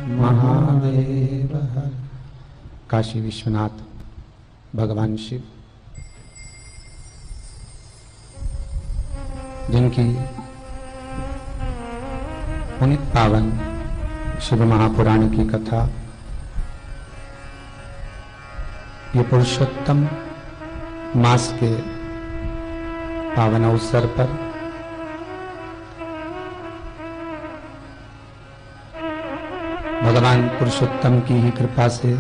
महादेवः। काशी विश्वनाथ भगवान शिव, जिनकी पुनित पावन शिव महापुराण की कथा ये पुरुषोत्तम मास के पावन अवसर पर भगवान पुरुषोत्तम की ही कृपा से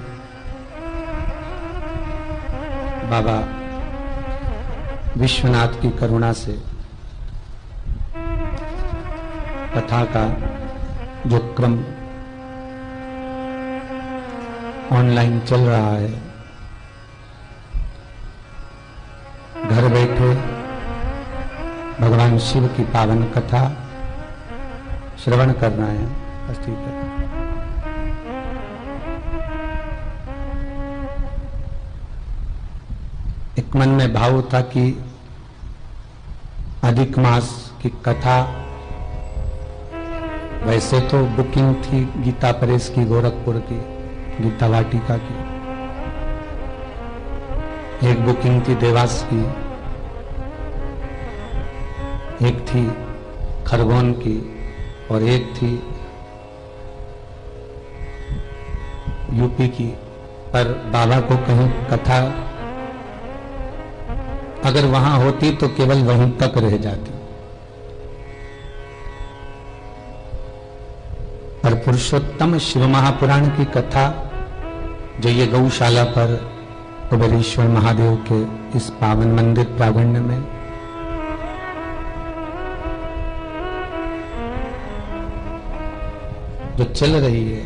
बाबा विश्वनाथ की करुणा से कथा का जो क्रम ऑनलाइन चल रहा है, घर बैठे भगवान शिव की पावन कथा श्रवण करना है। बस ठीक है। एक मन में भाव था कि अधिक मास की कथा, वैसे तो बुकिंग थी गीता प्रेस की, गोरखपुर की गीता वाटिका की, एक बुकिंग थी देवास की, एक थी खरगोन की और एक थी यूपी की। पर बाबा को कहीं कथा अगर वहां होती तो केवल वहीं तक रह जाती। पर पुरुषोत्तम शिव महापुराण की कथा जो ये गौशाला पर कुबेरेश्वर महादेव के इस पावन मंदिर प्रांगण में जो चल रही है,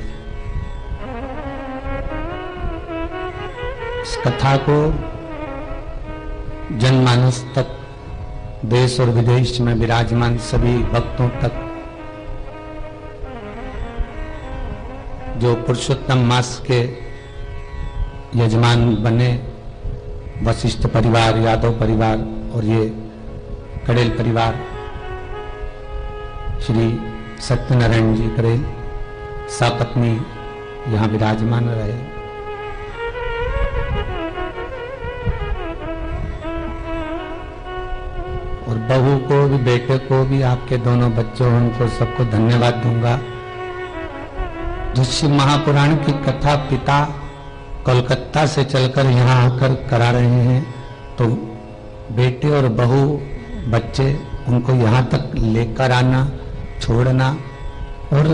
इस कथा को जनमानस तक, देश और विदेश में विराजमान सभी भक्तों तक, जो पुरुषोत्तम मास के यजमान बने, वशिष्ठ परिवार, यादव परिवार और ये कड़ेल परिवार, श्री सत्यनारायण जी कड़ेल सपत्नी यहाँ विराजमान रहे। और बहू को भी, बेटे को भी, आपके दोनों बच्चों, उनको सबको धन्यवाद दूंगा जो शिव महापुराण की कथा पिता कोलकाता से चलकर यहाँ आकर करा रहे हैं। तो बेटे और बहू, बच्चे, उनको यहाँ तक लेकर आना, छोड़ना और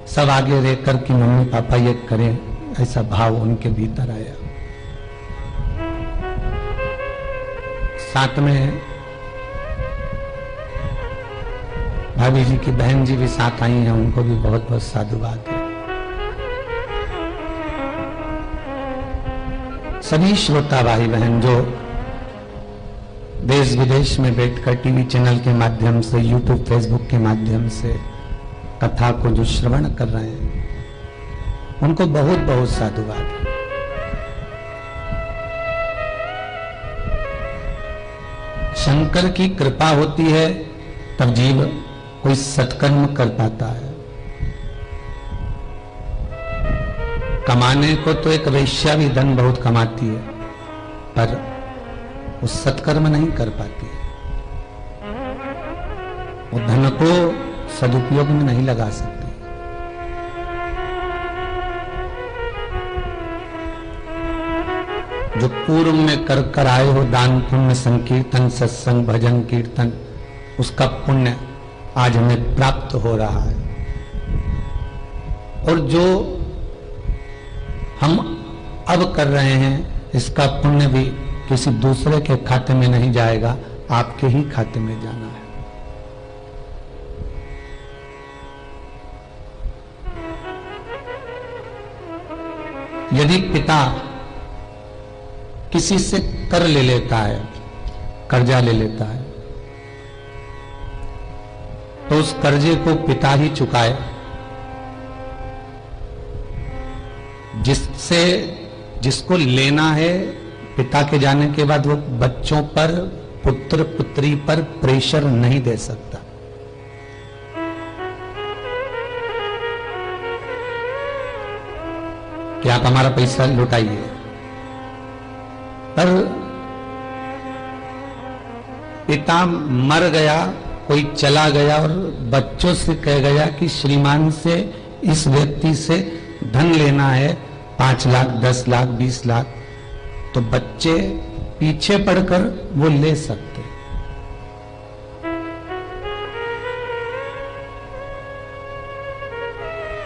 सब आगे रहकर कि मम्मी पापा ये करें, ऐसा भाव उनके भीतर आया। साथ में भाभी जी की बहन जी भी साथ आई हैं, उनको भी बहुत बहुत साधुवाद है। सभी श्रोता भाई बहन जो देश विदेश में बैठकर टीवी चैनल के माध्यम से, यूट्यूब फेसबुक के माध्यम से कथा को जो श्रवण कर रहे हैं, उनको बहुत बहुत साधुवाद। शंकर की कृपा होती है तब जीव कोई सत्कर्म कर पाता है। कमाने को तो एक वेश्या भी धन बहुत कमाती है, पर वो सत्कर्म नहीं कर पाती है, वो धन को सदुपयोग में नहीं लगा सकती। जो पूर्व में कर कर आए हो दान पुण्य, संकीर्तन, सत्संग, भजन, कीर्तन, उसका पुण्य आज हमें प्राप्त हो रहा है। और जो हम अब कर रहे हैं, इसका पुण्य भी किसी दूसरे के खाते में नहीं जाएगा, आपके ही खाते में जाना है। यदि पिता किसी से कर ले लेता है, कर्जा ले लेता है, तो उस कर्जे को पिता ही चुकाए, जिससे जिसको लेना है पिता के जाने के बाद वो बच्चों पर, पुत्र पुत्री पर प्रेशर नहीं दे सकता। कि आप हमारा पैसा लुटाइए, पर पिता मर गया, कोई चला गया और बच्चों से कह गया कि श्रीमान से, इस व्यक्ति से धन लेना है 5 लाख, 10 लाख, 20 लाख, तो बच्चे पीछे पड़कर वो ले सकते।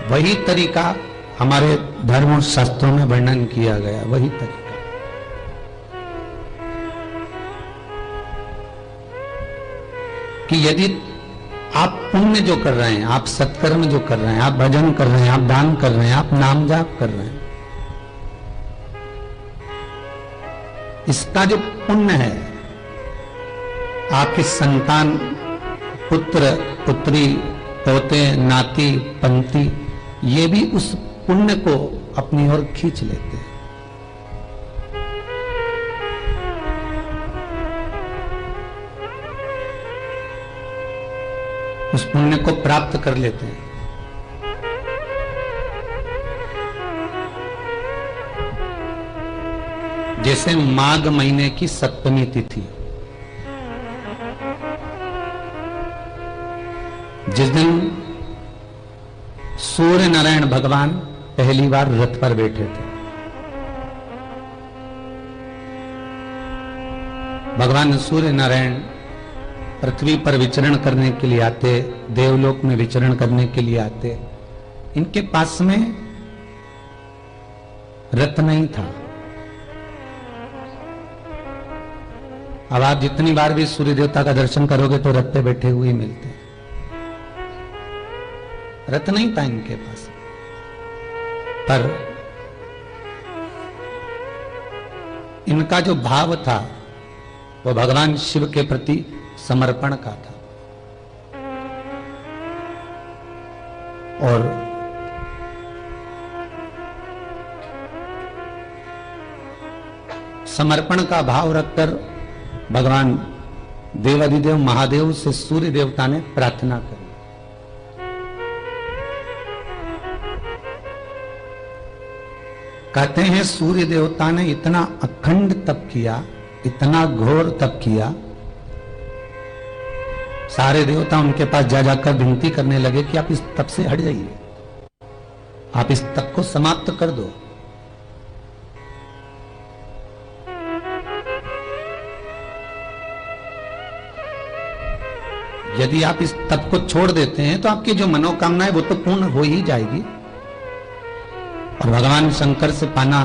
वही तरीका हमारे धर्म और शास्त्रों में वर्णन किया गया, वही तरीका। कि यदि आप पुण्य जो कर रहे हैं, आप सत्कर्म जो कर रहे हैं, आप भजन कर रहे हैं, आप दान कर रहे हैं, आप नाम जाप कर रहे हैं, इसका जो पुण्य है, आपकी संतान, पुत्र, पुत्री, पोते, नाती, पंती, ये भी उस पुण्य को अपनी ओर खींच लेते हैं। उस पुण्य को प्राप्त कर लेते हैं। जैसे माघ महीने की सप्तमी तिथि, जिस दिन सूर्य नारायण भगवान पहली बार रथ पर बैठे थे। भगवान सूर्य नारायण पृथ्वी पर विचरण करने के लिए आते, देवलोक में विचरण करने के लिए आते। इनके पास में रथ नहीं था। अब आप जितनी बार भी सूर्य देवता का दर्शन करोगे तो रथ पे बैठे हुए मिलते हैं। रथ नहीं था इनके पास, पर इनका जो भाव था वो भगवान शिव के प्रति समर्पण का था। और समर्पण का भाव रखकर भगवान देवाधिदेव महादेव से सूर्य देवता ने प्रार्थना करी। कहते हैं सूर्य देवता ने इतना अखंड तप किया, इतना घोर तप किया, सारे देवता उनके पास जा जाकर विनती करने लगे कि आप इस तप से हट जाइए, आप इस तप को समाप्त कर दो। यदि आप इस तप को छोड़ देते हैं तो आपकी जो मनोकामना है वो तो पूर्ण हो ही जाएगी। और भगवान शंकर से पाना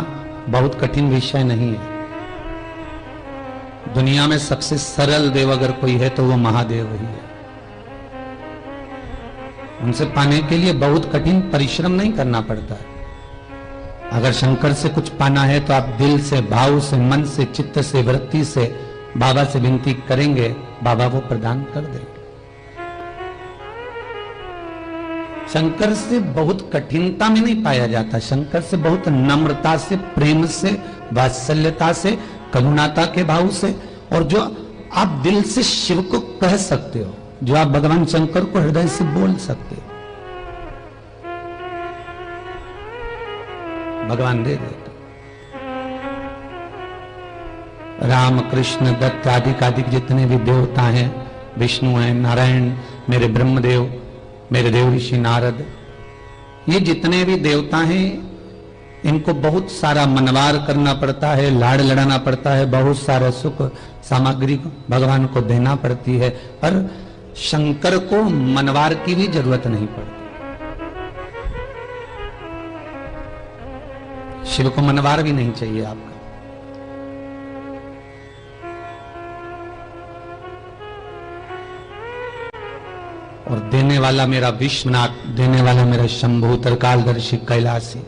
बहुत कठिन विषय नहीं है। दुनिया में सबसे सरल देव अगर कोई है तो वो महादेव ही है। उनसे पाने के लिए बहुत कठिन परिश्रम नहीं करना पड़ता है। अगर शंकर से कुछ पाना है तो आप दिल से, भाव से, मन से, चित्त से, वृत्ति से बाबा से विनती करेंगे, बाबा वो प्रदान कर देंगे। शंकर से बहुत कठिनता में नहीं पाया जाता, शंकर से बहुत नम्रता से, प्रेम से, वात्सल्यता से, करुणाता के भाव से, और जो आप दिल से शिव को कह सकते हो, जो आप भगवान शंकर को हृदय से बोल सकते हो, भगवान दे देते। राम, कृष्ण, दत्त आदि जितने भी देवता हैं, विष्णु हैं, नारायण, मेरे ब्रह्मदेव, मेरे देव ऋषि नारद, ये जितने भी देवता हैं, इनको बहुत सारा मनवार करना पड़ता है, लाड़ लड़ाना पड़ता है, बहुत सारा सुख सामग्री भगवान को देना पड़ती है, पर शंकर को मनवार की भी जरूरत नहीं पड़ती। शिव को मनवार भी नहीं चाहिए आपका। और देने वाला मेरा विश्वनाथ, देने वाला मेरा शंभु, त्रिकालदर्शी, कैलासी।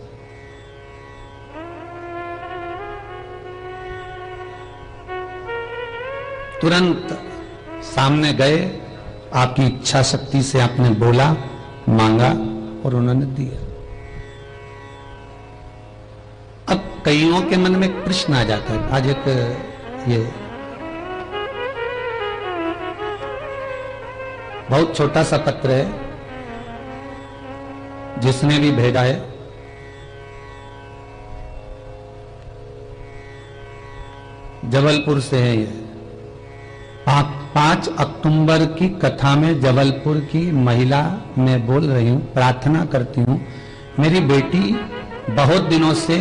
तुरंत सामने गए, आपकी इच्छा शक्ति से आपने बोला, मांगा और उन्होंने दिया। अब कईयों के मन में प्रश्न आ जाता है। आज एक ये बहुत छोटा सा पत्र है, जिसने भी भेजा है जबलपुर से है ये। 5 अक्टूबर की कथा में जबलपुर की महिला मैं बोल रही हूँ, प्रार्थना करती हूँ। मेरी बेटी बहुत दिनों से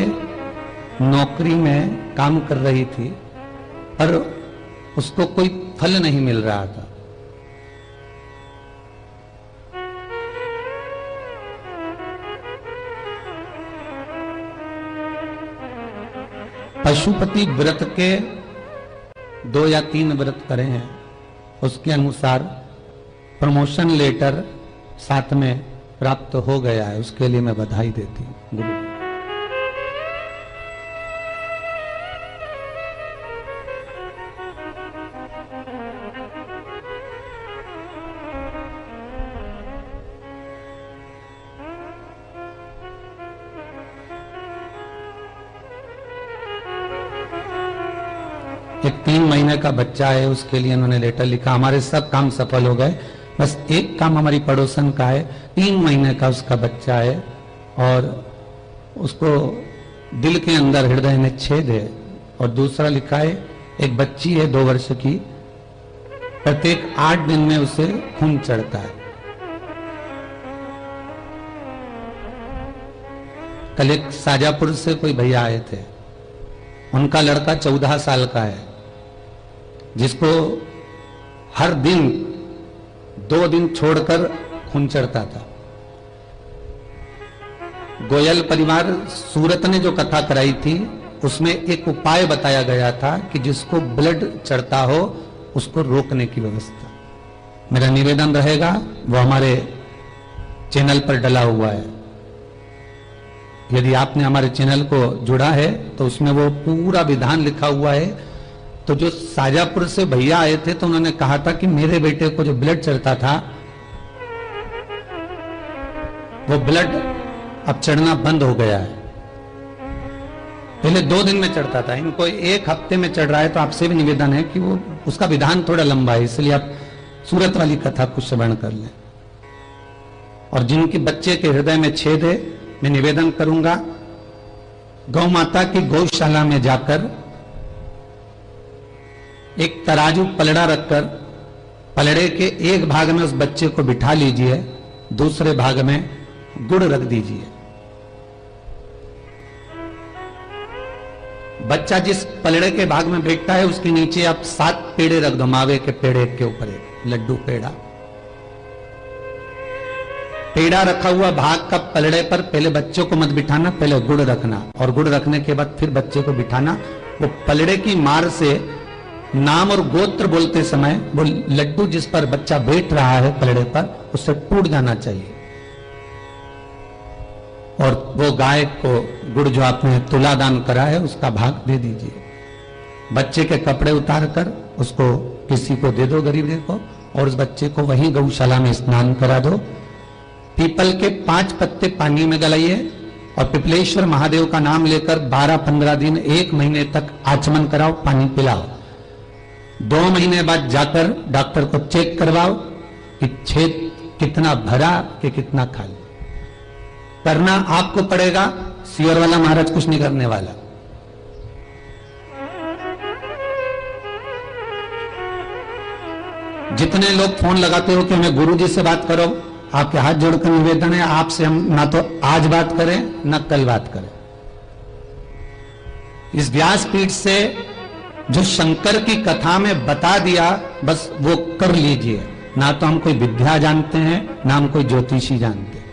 नौकरी में काम कर रही थी पर उसको कोई फल नहीं मिल रहा था। पशुपति व्रत के 2 या 3 व्रत करे हैं, उसके अनुसार प्रमोशन लेटर साथ में प्राप्त हो गया है, उसके लिए मैं बधाई देती हूँ गुरु। एक 3 महीने का बच्चा है, उसके लिए उन्होंने लेटर लिखा। हमारे सब काम सफल हो गए, बस एक काम हमारी पड़ोसन का है, 3 महीने का उसका बच्चा है और उसको दिल के अंदर हृदय में छेद है। और दूसरा लिखा है एक बच्ची है 2 वर्ष की, प्रत्येक 8 दिन में उसे खून चढ़ता है। कल एक साजापुर से कोई भैया आए थे, उनका लड़का 14 साल का है जिसको हर दिन 2 दिन छोड़कर खून चढ़ता था। गोयल परिवार सूरत ने जो कथा कराई थी उसमें एक उपाय बताया गया था कि जिसको ब्लड चढ़ता हो उसको रोकने की व्यवस्था। मेरा निवेदन रहेगा, वो हमारे चैनल पर डला हुआ है, यदि आपने हमारे चैनल को जुड़ा है तो उसमें वो पूरा विधान लिखा हुआ है। तो जो साजापुर से भैया आए थे तो उन्होंने कहा था कि मेरे बेटे को जो ब्लड चढ़ता था वो ब्लड अब चढ़ना बंद हो गया है। पहले 2 दिन में चढ़ता था, इनको 1 हफ्ते में चढ़ रहा है। तो आपसे भी निवेदन है कि वो उसका विधान थोड़ा लंबा है, इसलिए आप सूरत वाली कथा कुछ श्रवण कर लें। और जिनके बच्चे के हृदय में छेद है, मैं निवेदन करूंगा गौ माता की गौशाला में जाकर एक तराजू पलड़ा रखकर पलड़े के एक भाग में उस बच्चे को बिठा लीजिए, दूसरे भाग में गुड़ रख दीजिए। बच्चा जिस पलड़े के भाग में बैठता है उसके नीचे आप 7 पेड़े रख दो, मावे के पेड़े के ऊपर एक लड्डू पेड़ा। पेड़ा रखा हुआ भाग का पलड़े पर पहले बच्चों को मत बिठाना, पहले गुड़ रखना और गुड़ रखने के बाद फिर बच्चे को बिठाना। वो पलड़े की मार से नाम और गोत्र बोलते समय वो लड्डू जिस पर बच्चा बैठ रहा है पलड़े पर उससे टूट जाना चाहिए। और वो गाय को गुड़ जो आपने तुला दान करा है उसका भाग दे दीजिए। बच्चे के कपड़े उतार कर उसको किसी को दे दो, गरीब को, और उस बच्चे को वहीं गौशाला में स्नान करा दो। पीपल के 5 पत्ते पानी में गलाइए और पिपलेश्वर महादेव का नाम लेकर 12-15 दिन 1 महीने तक आचमन कराओ, पानी पिलाओ। 2 महीने बाद जाकर डॉक्टर को चेक करवाओ कि छेद कितना भरा कि कितना खाली। करना आपको पड़ेगा, सियोर वाला महाराज कुछ नहीं करने वाला। जितने लोग फोन लगाते हो कि हमें गुरुजी से बात करो, आपके हाथ जोड़कर निवेदन है आपसे, हम ना तो आज बात करें ना कल बात करें। इस व्यासपीठ से जो शंकर की कथा में बता दिया बस वो कर लीजिए। ना तो हम कोई विद्या जानते हैं, ना हम कोई ज्योतिषी जानते हैं,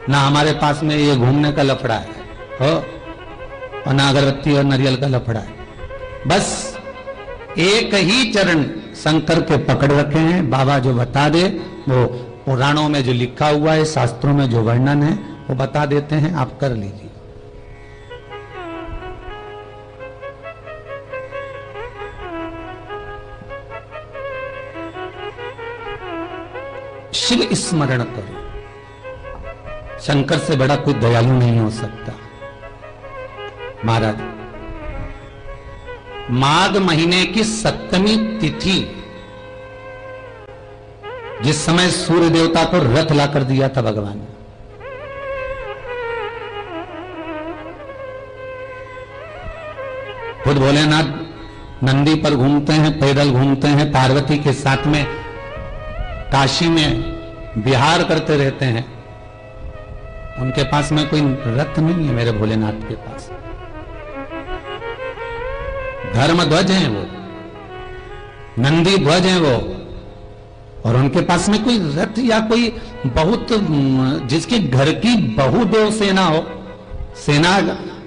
ना हमारे पास में ये घूमने का लफड़ा है हो, और ना अगरबत्ती और नारियल का लफड़ा है। बस एक ही चरण शंकर के पकड़ रखे हैं। बाबा जो बता दे वो पुराणों में जो लिखा हुआ है, शास्त्रों में जो वर्णन है वो बता देते हैं, आप कर लीजिए। शिव स्मरण करो, शंकर से बड़ा कोई दयालु नहीं हो सकता। महाराज माघ महीने की 7वीं तिथि जिस समय सूर्य देवता को रथ ला कर दिया था भगवान ने, खुद भोलेनाथ नंदी पर घूमते हैं, पैदल घूमते हैं, पार्वती के साथ में काशी में विहार करते रहते हैं। उनके पास में कोई रथ नहीं है, मेरे भोलेनाथ के पास धर्म ध्वज हैं वो, नंदी ध्वज हैं वो, और उनके पास में कोई रथ या कोई बहुत जिसके घर की बहुदेव सेना हो, सेना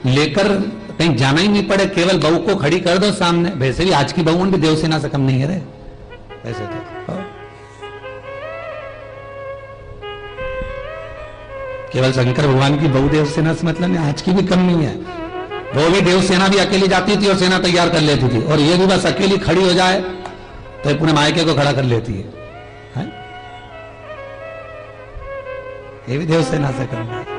लेकर कहीं जाना ही नहीं पड़े, केवल बहू को खड़ी कर दो सामने। वैसे भी आज की बहू भी देव सेना से कम नहीं है रे, वैसे तो केवल शंकर भगवान की बहू देव सेना से मतलब नहीं, आज की भी कम नहीं है। वो भी देव सेना भी अकेली जाती थी और सेना तैयार कर लेती थी, और ये भी बस अकेली खड़ी हो जाए तो पूरे मायके को खड़ा कर लेती है, है? ये भी देव सेना से कम है।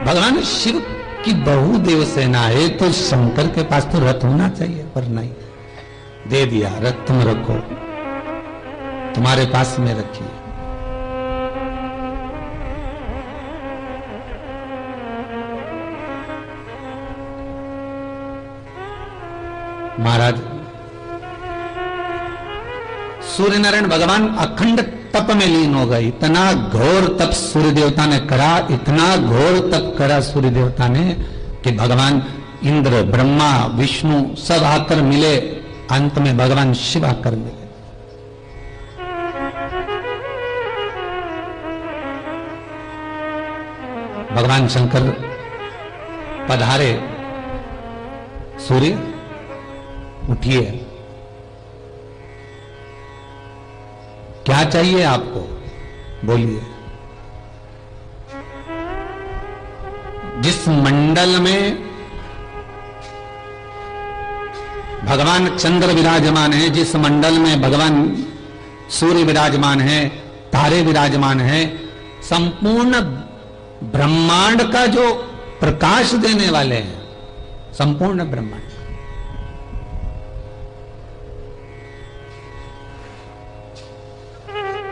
भगवान शिव की बहु देव सेना है तो शंकर के पास तो रथ होना चाहिए, पर नहीं, दे दिया रथ तुम रखो, तुम्हारे पास में रखिए। महाराज सूर्य नारायण भगवान अखंड तप में लीन हो गए। इतना घोर तप सूर्य देवता ने करा, इतना घोर तप करा सूर्य देवता ने कि भगवान इंद्र, ब्रह्मा, विष्णु सब आकर मिले, अंत में भगवान शिव आकर मिले। भगवान शंकर पधारे, सूर्य उठिए, क्या चाहिए आपको, बोलिए। जिस मंडल में भगवान चंद्र विराजमान है, जिस मंडल में भगवान सूर्य विराजमान है, तारे विराजमान है, संपूर्ण ब्रह्मांड का जो प्रकाश देने वाले हैं, संपूर्ण ब्रह्मांड,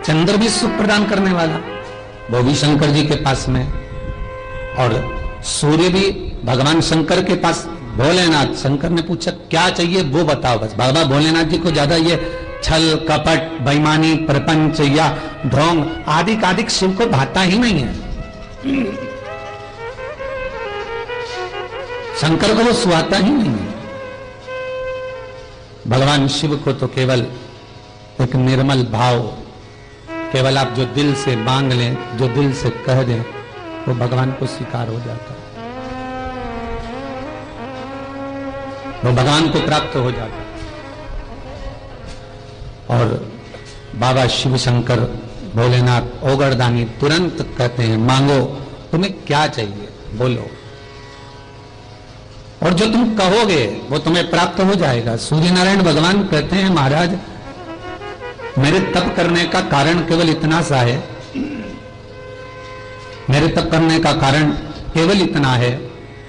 चंद्र भी सुख प्रदान करने वाला वो भी शंकर जी के पास में, और सूर्य भी भगवान शंकर के पास। भोलेनाथ, शंकर ने पूछा क्या चाहिए वो बताओ बस। बाबा भोलेनाथ जी को ज्यादा ये छल कपट, बेईमानी, प्रपंच या ढोंग आदि शिव को भाता ही नहीं है। शंकर को वो सुहाता ही नहीं है। भगवान शिव को तो केवल एक निर्मल भाव, केवल आप जो दिल से मांग लें, जो दिल से कह दें, वो भगवान को स्वीकार हो जाता है, वो भगवान को प्राप्त हो जाता है। और बाबा शिव शंकर भोलेनाथ ओगरदानी तुरंत कहते हैं मांगो, तुम्हें क्या चाहिए बोलो, और जो तुम कहोगे वो तुम्हें प्राप्त हो जाएगा। सूर्य नारायण भगवान कहते हैं महाराज मेरे तप करने का कारण केवल इतना सा है, मेरे तप करने का कारण केवल इतना है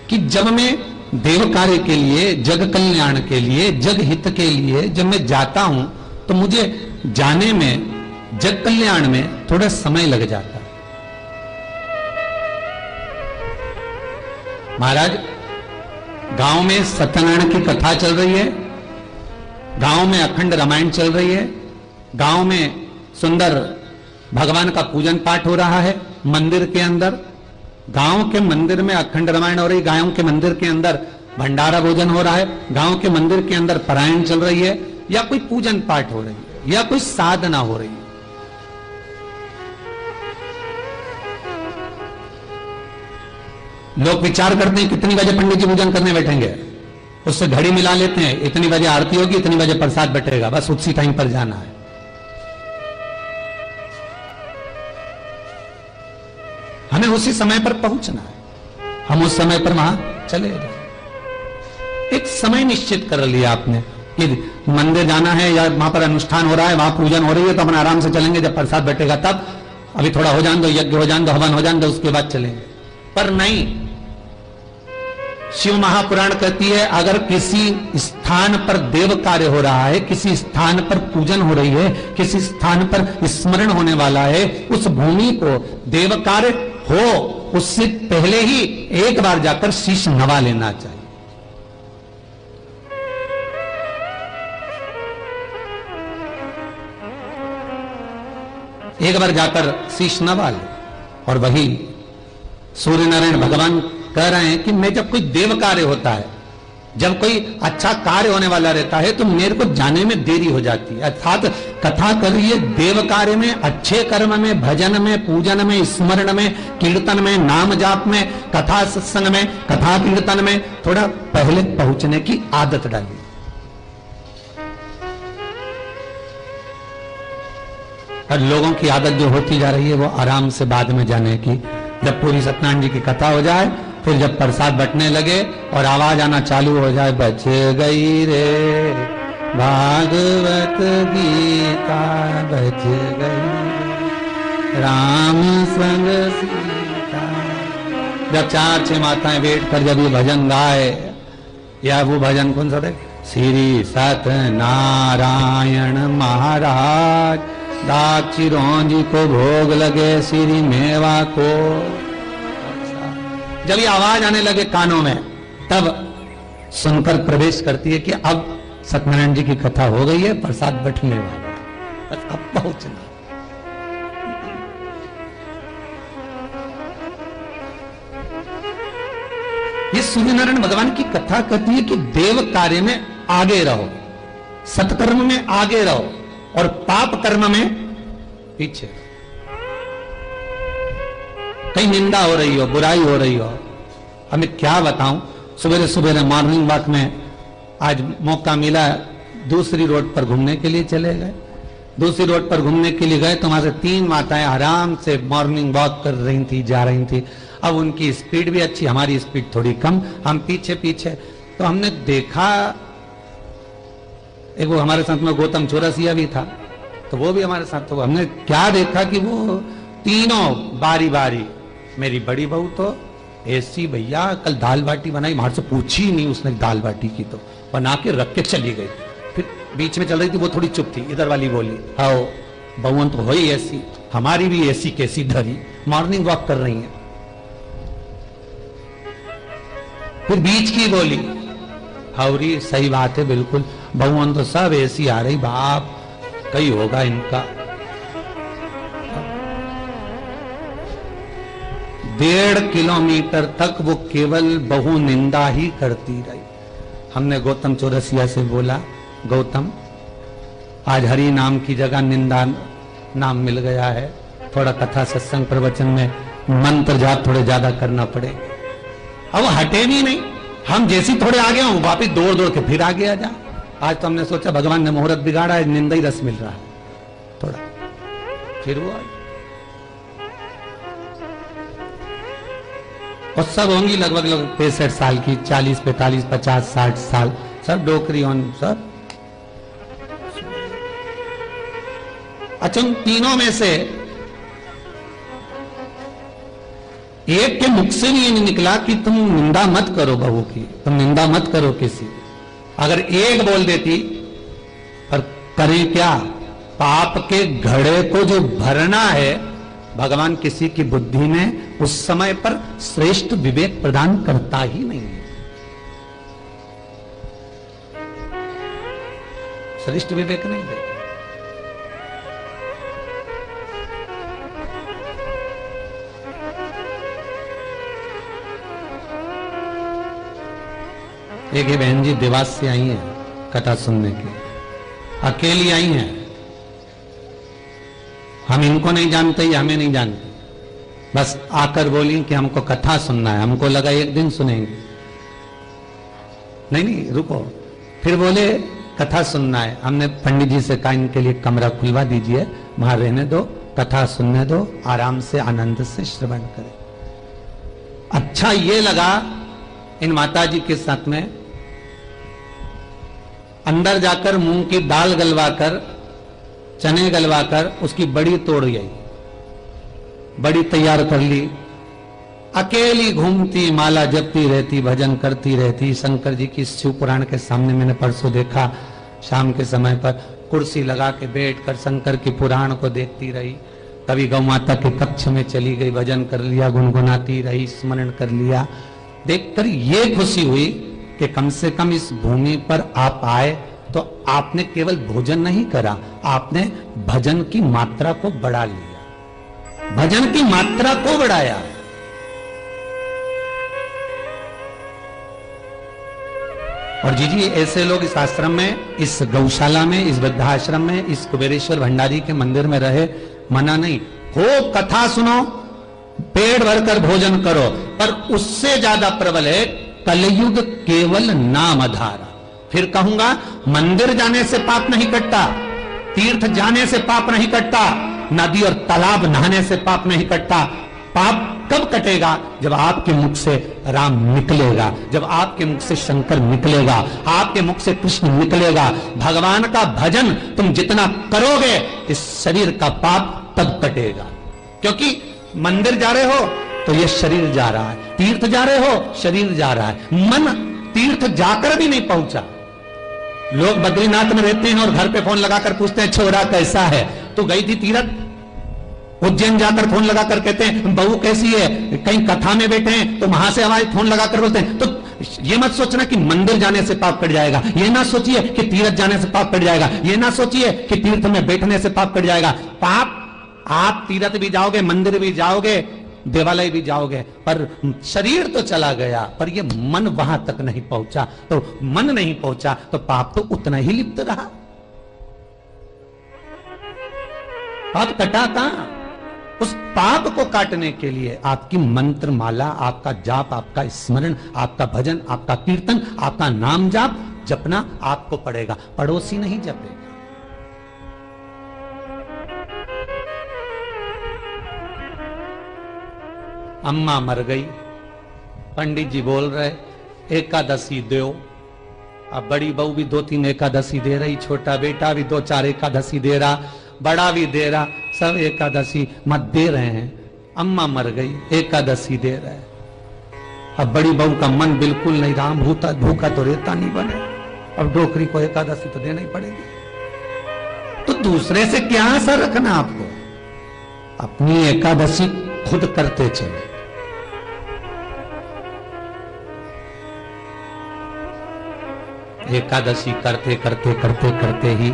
कि जब मैं देव कार्य के लिए, जग कल्याण के लिए, जग हित के लिए जब मैं जाता हूं तो मुझे जाने में, जग कल्याण में थोड़ा समय लग जाता है। महाराज गांव में सत्यनारायण की कथा चल रही है, गांव में अखंड रामायण चल रही है, गांव में सुंदर भगवान का पूजन पाठ हो रहा है मंदिर के अंदर, गांव के मंदिर में अखंड रामायण हो रही, गांव के मंदिर के अंदर भंडारा भोजन हो रहा है, गांव के मंदिर के अंदर पारायण चल रही है, या कोई पूजन पाठ हो रही है, या कोई साधना हो रही है। लोग विचार करते हैं कितनी बजे पंडित जी पूजन करने बैठेंगे, उससे घड़ी मिला लेते हैं, इतनी बजे आरती होगी, इतनी बजे प्रसाद बटेगा, बस उसी टाइम पर जाना है। हमें उसी समय पर पहुंचना है, हम उस समय पर वहां चले जाए। एक समय निश्चित कर लिया आपने कि मंदिर जाना है या वहां पर अनुष्ठान हो रहा है, वहां पूजन हो रही है, तो अपन आराम से चलेंगे, जब प्रसाद बटेगा तब, अभी थोड़ा हो जाने दो, यज्ञ हो जाने दो, हवन हो जाने दो, उसके बाद चलेंगे। पर नहीं, शिव महापुराण कहती है अगर किसी स्थान पर देव कार्य हो रहा है, किसी स्थान पर पूजन हो रही है, किसी स्थान पर स्मरण होने वाला है, उस भूमि को देव कार्य हो उससे पहले ही एक बार जाकर शीश नवा लेना चाहिए। एक बार जाकर शीश नवा ले। और वही सूर्य नारायण भगवान कह रहे हैं कि मैं जब कोई देव कार्य होता है, जब कोई अच्छा कार्य होने वाला रहता है तो मेरे को जाने में देरी हो जाती है। अर्थात कथा करिए देव कार्य में, अच्छे कर्म में, भजन में, पूजन में, स्मरण में, कीर्तन में, नाम जाप में, कथा सत्संग में, कथा कीर्तन में थोड़ा पहले पहुंचने की आदत डालिए। और लोगों की आदत जो होती जा रही है वो आराम से बाद में जाने की। जब पूरी सत्यनारायण जी की कथा हो जाए, फिर जब प्रसाद बंटने लगे और आवाज आना चालू हो जाए, बच गई रे भागवत गीता, बच गई राम संग सीता। जब 4-6 माताएं बैठ कर जब ये भजन गाए, या वो भजन कौन सा थे, श्री सत्यनारायण महाराज दाक्षिरों को भोग लगे श्री मेवा को। जब ये आवाज आने लगे कानों में, तब सुनकर प्रवेश करती है कि अब सत्यनारायण जी की कथा हो गई है, प्रसाद बैठने वाला, बस अब पहुंचना। ये सूर्यनारायण भगवान की कथा कहती है कि देव कार्य में आगे रहो, सत्कर्म में आगे रहो और पाप कर्म में पीछे। कहीं निंदा हो रही हो, बुराई हो रही हो, हमें क्या बताऊं। सवेरे सवेरे मॉर्निंग वॉक में आज मौका मिला, दूसरी रोड पर घूमने के लिए चले गए। दूसरी रोड पर घूमने के लिए गए तो वहां से 3 माताएं आराम से मॉर्निंग वॉक कर रही थी, जा रही थी। अब उनकी स्पीड भी अच्छी, हमारी स्पीड थोड़ी कम, हम पीछे पीछे। तो हमने देखा, एक वो हमारे साथ में गौतम चौरसिया भी था, तो वो भी हमारे साथ। तो हमने क्या देखा कि वो तीनों बारी बारी, मेरी बड़ी बहू तो ऐसी, भैया कल दाल बाटी बनाई, हमारे से पूछी ही नहीं उसने दाल बाटी की, तो बना के रख के चली गई। फिर बीच में चल रही थी, वो थोड़ी चुप थी, इधर वाली बोली, आओ बहुवन तो हो ही ऐसी, हमारी भी ऐसी कैसी धरी, मॉर्निंग वॉक कर रही है। फिर बीच की बोली, हौरी सही बात है बिल्कुल, बहुवन तो सब ऐसी आ रही, बाप कहीं होगा इनका। 1.5 किलोमीटर तक वो केवल बहु निंदा ही करती रही। हमने गौतम चौरसिया से बोला, गौतम आज हरि नाम की जगह निंदा नाम मिल गया है, थोड़ा कथा सत्संग प्रवचन में मंत्र जाप थोड़े ज्यादा करना पड़ेगा। अब वो हटे भी नहीं, हम जैसी थोड़े आगे हों वापिस दौड़ दौड़ के फिर आगे आ जा। आज तो हमने सोचा भगवान ने मुहूर्त बिगाड़ा है, निंदा ही रस मिल रहा है थोड़ा, फिर वो और सब होंगी लगभग 65 साल की, 40, 45, 50, 60 साल, सब डोकरी ऑन सब। अच्छा, उन तीनों में से एक के मुख से भी ये नहीं निकला कि तुम निंदा मत करो बहू की, तुम निंदा मत करो किसी। अगर एक बोल देती, पर करें क्या, पाप के घड़े को जो भरना है, भगवान किसी की बुद्धि में उस समय पर श्रेष्ठ विवेक प्रदान करता ही नहीं है। श्रेष्ठ विवेक नहीं देता। एक बहन जी देवास से आई हैं कथा सुनने के, अकेली आई हैं। हम इनको नहीं जानते, ये हमें नहीं जानते, बस आकर बोली कि हमको कथा सुनना है। हमको लगा एक दिन सुनेंगे, नहीं रुको। फिर बोले कथा सुनना है। हमने पंडित जी से कहा इनके लिए कमरा खुलवा दीजिए, वहां रहने दो, कथा सुनने दो, आराम से आनंद से श्रवण करें। अच्छा ये लगा इन माता जी के साथ में अंदर जाकर मूंग की दाल गलवाकर, चने गलवाकर उसकी बड़ी तोड़ गई, बड़ी तैयार कर ली, अकेली घूमती, माला जपती रहती, भजन करती रहती। शंकर जी की शिव पुराण के सामने मैंने परसों देखा, शाम के समय पर कुर्सी लगा के बैठकर शंकर की पुराण को देखती रही। कभी गौ माता के कक्ष में चली गई, भजन कर लिया, गुनगुनाती रही, स्मरण कर लिया। देखकर ये खुशी हुई कि कम से कम इस भूमि पर आप आए तो आपने केवल भोजन नहीं करा, आपने भजन की मात्रा को बढ़ा लिया, भजन की मात्रा को बढ़ाया। और जी ऐसे लोग इस आश्रम में, इस गौशाला में, इस वृद्धाश्रम में, इस कुबेरेश्वर भंडारी के मंदिर में रहे, मना नहीं हो। कथा सुनो, पेट भरकर भोजन करो, पर उससे ज्यादा प्रबल है कलयुग केवल नाम आधार। फिर कहूंगा, मंदिर जाने से पाप नहीं कटता, तीर्थ जाने से पाप नहीं कटता, नदी और तालाब नहाने से पाप नहीं कटता। पाप कब कटेगा? जब आपके मुख से राम निकलेगा, जब आपके मुख से शंकर निकलेगा, आपके मुख से कृष्ण निकलेगा। भगवान का भजन तुम जितना करोगे, इस शरीर का पाप तब कटेगा। क्योंकि मंदिर जा रहे हो तो ये शरीर जा रहा है, तीर्थ जा रहे हो शरीर जा रहा है, मन तीर्थ जाकर भी नहीं पहुंचा। लोग बद्रीनाथ में रहते हैं और घर पे फोन लगाकर पूछते हैं छोरा कैसा है, तो गई थी तीर्थ? उज्जैन जाकर फोन लगाकर कहते हैं बहू कैसी है, कहीं कथा में बैठे हैं तो वहां से हमारे फोन लगाकर बोलते हैं। तो ये मत सोचना कि मंदिर जाने से पाप कट जाएगा, ये ना सोचिए कि तीर्थ जाने से पाप कट जाएगा, ये ना सोचिए कि तीर्थ में बैठने से पाप कट जाएगा। पाप, आप तीर्थ भी जाओगे, मंदिर भी जाओगे, देवालय भी जाओगे, पर शरीर तो चला गया, पर ये मन वहां तक नहीं पहुंचा। तो मन नहीं पहुंचा तो पाप तो उतना ही लिप्त रहा। पाप कटा कहां? उस पाप को काटने के लिए आपकी मंत्र माला, आपका जाप, आपका स्मरण, आपका भजन, आपका कीर्तन, आपका नाम जाप जपना आपको पड़ेगा, पड़ोसी नहीं जपेगा। अम्मा मर गई, पंडित जी बोल रहे एकादशी दो। अब बड़ी बहू भी 2-3 एकादशी दे रही, छोटा बेटा भी 2-4 एकादशी दे रहा, बड़ा भी दे रहा, सब एकादशी मत दे रहे हैं। अम्मा मर गई, एकादशी दे रहे हैं। अब बड़ी बहू का मन बिल्कुल नहीं रहा, भूखा तो रेता नहीं बने, अब डोकरी को एकादशी तो देना ही पड़ेगी। तो दूसरे से क्या असर रखना आपको? अपनी एकादशी खुद करते चले। एकादशी करते करते करते करते ही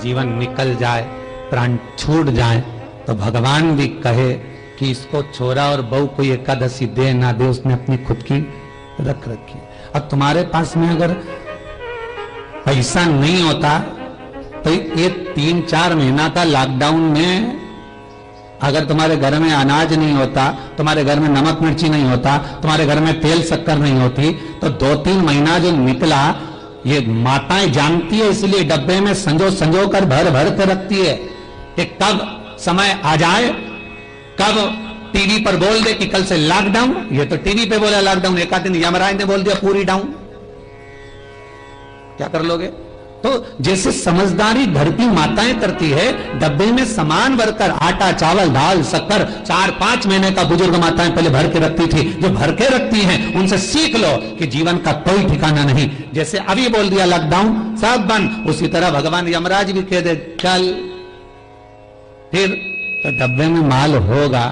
जीवन निकल जाए, प्राण छूट जाए, तो भगवान भी कहे कि इसको छोरा और बहू कोई एकादशी दे ना दे, उसने अपनी खुद की रख रखी। अब तुम्हारे पास में अगर पैसा नहीं होता तो ये 3-4 महीना का लॉकडाउन में अगर तुम्हारे घर में अनाज नहीं होता, तुम्हारे घर में नमक मिर्ची नहीं होता, तुम्हारे घर में तेल शक्कर नहीं होती, तो 2-3 महीना जो निकला, ये माताएं जानती है, इसलिए डब्बे में संजो कर भर भर के रखती है कि कब समय आ जाए, कब टीवी पर बोल दे कि कल से लॉकडाउन। ये तो टीवी पे बोला लॉकडाउन, एक आध दिन यमराज ने बोल दिया पूरी डाउन, क्या कर लोगे? तो जैसे समझदारी घर की माताएं करती है, डब्बे में सामान भरकर आटा, चावल, दाल, शक्कर 4-5 महीने का बुजुर्ग माताएं पहले भर के रखती थी, जो भर के रखती हैं उनसे सीख लो कि जीवन का कोई ठिकाना नहीं। जैसे अभी बोल दिया लॉकडाउन, सब बंद, उसी तरह भगवान यमराज भी कह दे चल, फिर तो डब्बे में माल होगा,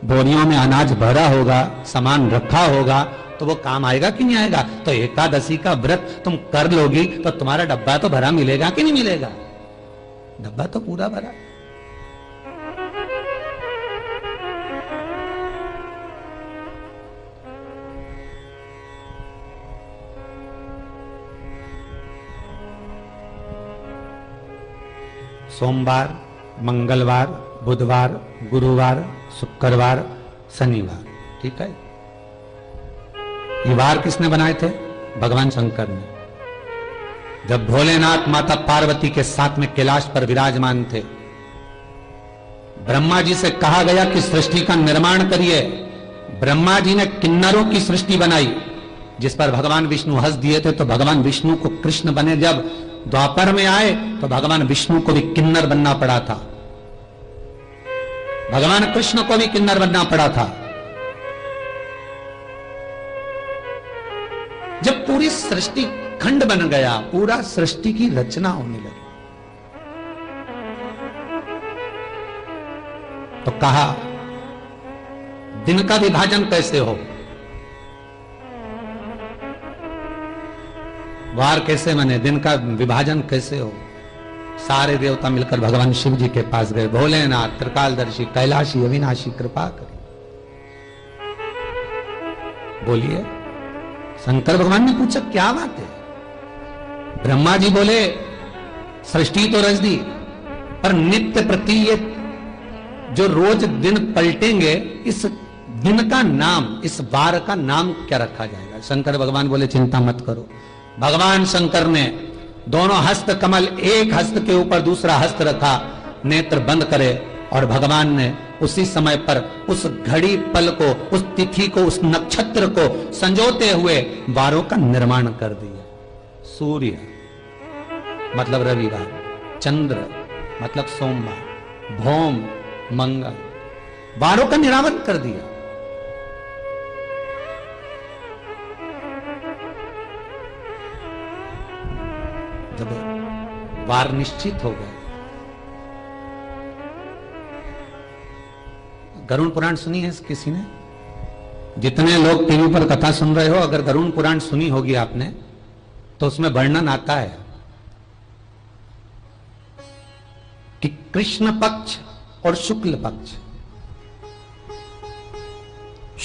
बोरियों में अनाज भरा होगा, सामान रखा होगा, तो वो काम आएगा कि नहीं आएगा? तो एकादशी का व्रत तुम कर लोगी तो तुम्हारा डब्बा तो भरा मिलेगा कि नहीं मिलेगा? डब्बा तो पूरा भरा। सोमवार, मंगलवार, बुधवार, गुरुवार, शुक्रवार, शनिवार, ठीक है। ये वार किसने बनाए थे? भगवान शंकर ने। जब भोलेनाथ माता पार्वती के साथ में कैलाश पर विराजमान थे, ब्रह्मा जी से कहा गया कि सृष्टि का निर्माण करिए। ब्रह्मा जी ने किन्नरों की सृष्टि बनाई, जिस पर भगवान विष्णु हंस दिए थे। तो भगवान विष्णु को कृष्ण बने, जब द्वापर में आए तो भगवान विष्णु को भी किन्नर बनना पड़ा था, भगवान कृष्ण को भी किन्नर बनना पड़ा था। जब पूरी सृष्टि खंड बन गया, पूरा सृष्टि की रचना होने लगी, तो कहा दिन का विभाजन कैसे हो, वार कैसे बने, दिन का विभाजन कैसे हो। सारे देवता मिलकर भगवान शिव जी के पास गए। भोलेनाथ, त्रिकालदर्शी, कैलाशी, अविनाशी, कृपा करें। बोलिए। शंकर भगवान ने पूछा क्या बात है। ब्रह्मा जी बोले सृष्टि तो रच दी, पर नित्य प्रति ये जो रोज दिन पलटेंगे, इस दिन का नाम, इस वार का नाम क्या रखा जाएगा। शंकर भगवान बोले चिंता मत करो। भगवान शंकर ने दोनों हस्त कमल, एक हस्त के ऊपर दूसरा हस्त रखा, नेत्र बंद करे, और भगवान ने उसी समय पर उस घड़ी पल को, उस तिथि को, उस नक्षत्र को संजोते हुए वारों का निर्माण कर दिया। सूर्य मतलब रविवार, चंद्र मतलब सोमवार, भौम मंगल, वारों का निरावरण कर दिया। जब वार निश्चित हो गए, गरुड़ पुराण सुनी है किसी ने? जितने लोग टीवी पर कथा सुन रहे हो, अगर गरुड़ पुराण सुनी होगी आपने, तो उसमें वर्णन आता है कि कृष्ण पक्ष और शुक्ल पक्ष,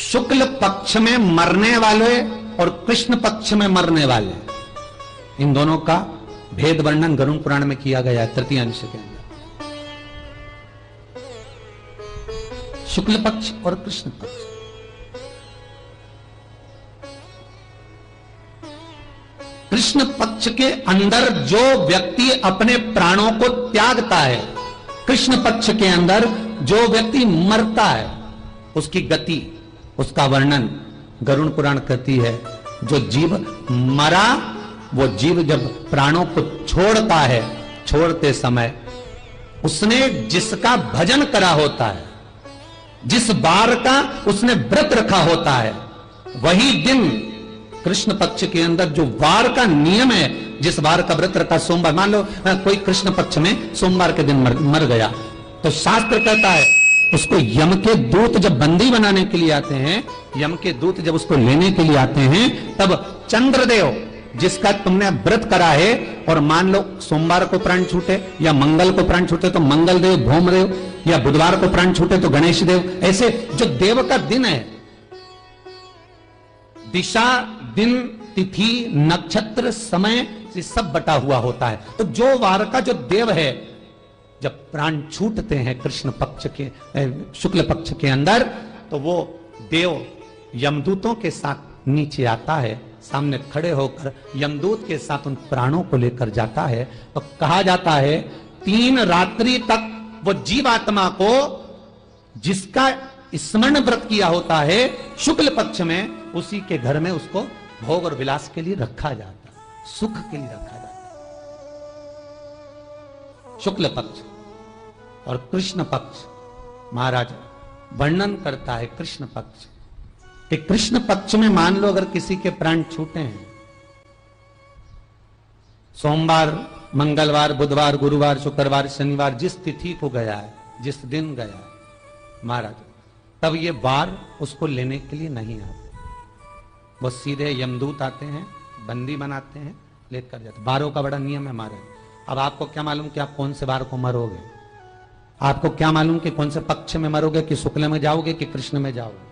शुक्ल पक्ष में मरने वाले और कृष्ण पक्ष में मरने वाले, इन दोनों का भेद वर्णन गरुड़ पुराण में किया गया है तृतीय अंश के अंदर। शुक्ल पक्ष और कृष्ण पक्ष। कृष्ण पक्ष के अंदर जो व्यक्ति अपने प्राणों को त्यागता है, कृष्ण पक्ष के अंदर जो व्यक्ति मरता है, उसकी गति, उसका वर्णन गरुड़ पुराण करती है। जो जीव मरा, वो जीव जब प्राणों को छोड़ता है, छोड़ते समय उसने जिसका भजन करा होता है, जिस बार का उसने व्रत रखा होता है, वही दिन कृष्ण पक्ष के अंदर जो वार का नियम है, जिस बार का व्रत रखा, सोमवार, मान लो कोई कृष्ण पक्ष में सोमवार के दिन मर गया, तो शास्त्र कहता है उसको यम के दूत जब बंदी बनाने के लिए आते हैं, यम के दूत जब उसको लेने के लिए आते हैं, तब चंद्रदेव जिसका तुमने व्रत करा है, और मान लो सोमवार को प्राण छूटे या मंगल को प्राण छूटे तो मंगल देव, भौमदेव, या बुधवार को प्राण छूटे तो गणेश देव, ऐसे जो देव का दिन है, दिशा, दिन, तिथि, नक्षत्र, समय से सब बटा हुआ होता है। तो जो वार का जो देव है, जब प्राण छूटते हैं कृष्ण पक्ष के, शुक्ल पक्ष के अंदर, तो वो देव यमदूतों के साथ नीचे आता है, सामने खड़े होकर यमदूत के साथ उन प्राणों को लेकर जाता है। तो कहा जाता है 3 रात्रि तक वो जीवात्मा को, जिसका स्मरण व्रत किया होता है शुक्ल पक्ष में, उसी के घर में उसको भोग और विलास के लिए रखा जाता है, सुख के लिए रखा जाता है। शुक्ल पक्ष और कृष्ण पक्ष, महाराज वर्णन करता है कृष्ण पक्ष कि कृष्ण पक्ष में मान लो अगर किसी के प्राण छूटे हैं, सोमवार, मंगलवार, बुधवार, गुरुवार, शुक्रवार, शनिवार, जिस तिथि को गया है, जिस दिन गया है महाराज, तब ये वार उसको लेने के लिए नहीं आते, वो सीधे यमदूत आते हैं, बंदी बनाते हैं, लेकर जाते। वारों का बड़ा नियम है महाराज। अब आपको क्या मालूम कि आप कौन से वार को मरोगे? आपको क्या मालूम कि कौन से पक्ष में मरोगे, कि शुक्ल में जाओगे कि कृष्ण में जाओगे?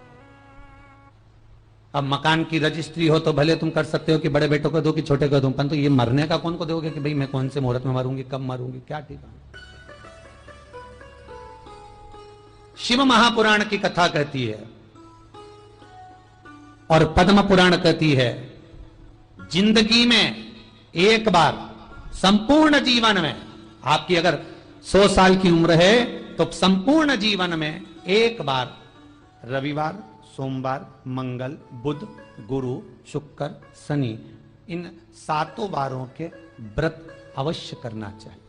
अब मकान की रजिस्ट्री हो तो भले तुम कर सकते हो कि बड़े बेटों को दो कि छोटे को दो, परंतु ये मरने का कौन को दोगे कि भाई मैं कौन से मुहूर्त में मरूंगी, कब मरूंगी, क्या ठिकाना। शिव महापुराण की कथा कहती है और पद्म पुराण कहती है, जिंदगी में एक बार, संपूर्ण जीवन में, आपकी अगर 100 साल की उम्र है तो संपूर्ण जीवन में एक बार रविवार, सोमवार, मंगल, बुध, गुरु, शुक्र, शनि, इन 7 वारों के व्रत अवश्य करना चाहिए।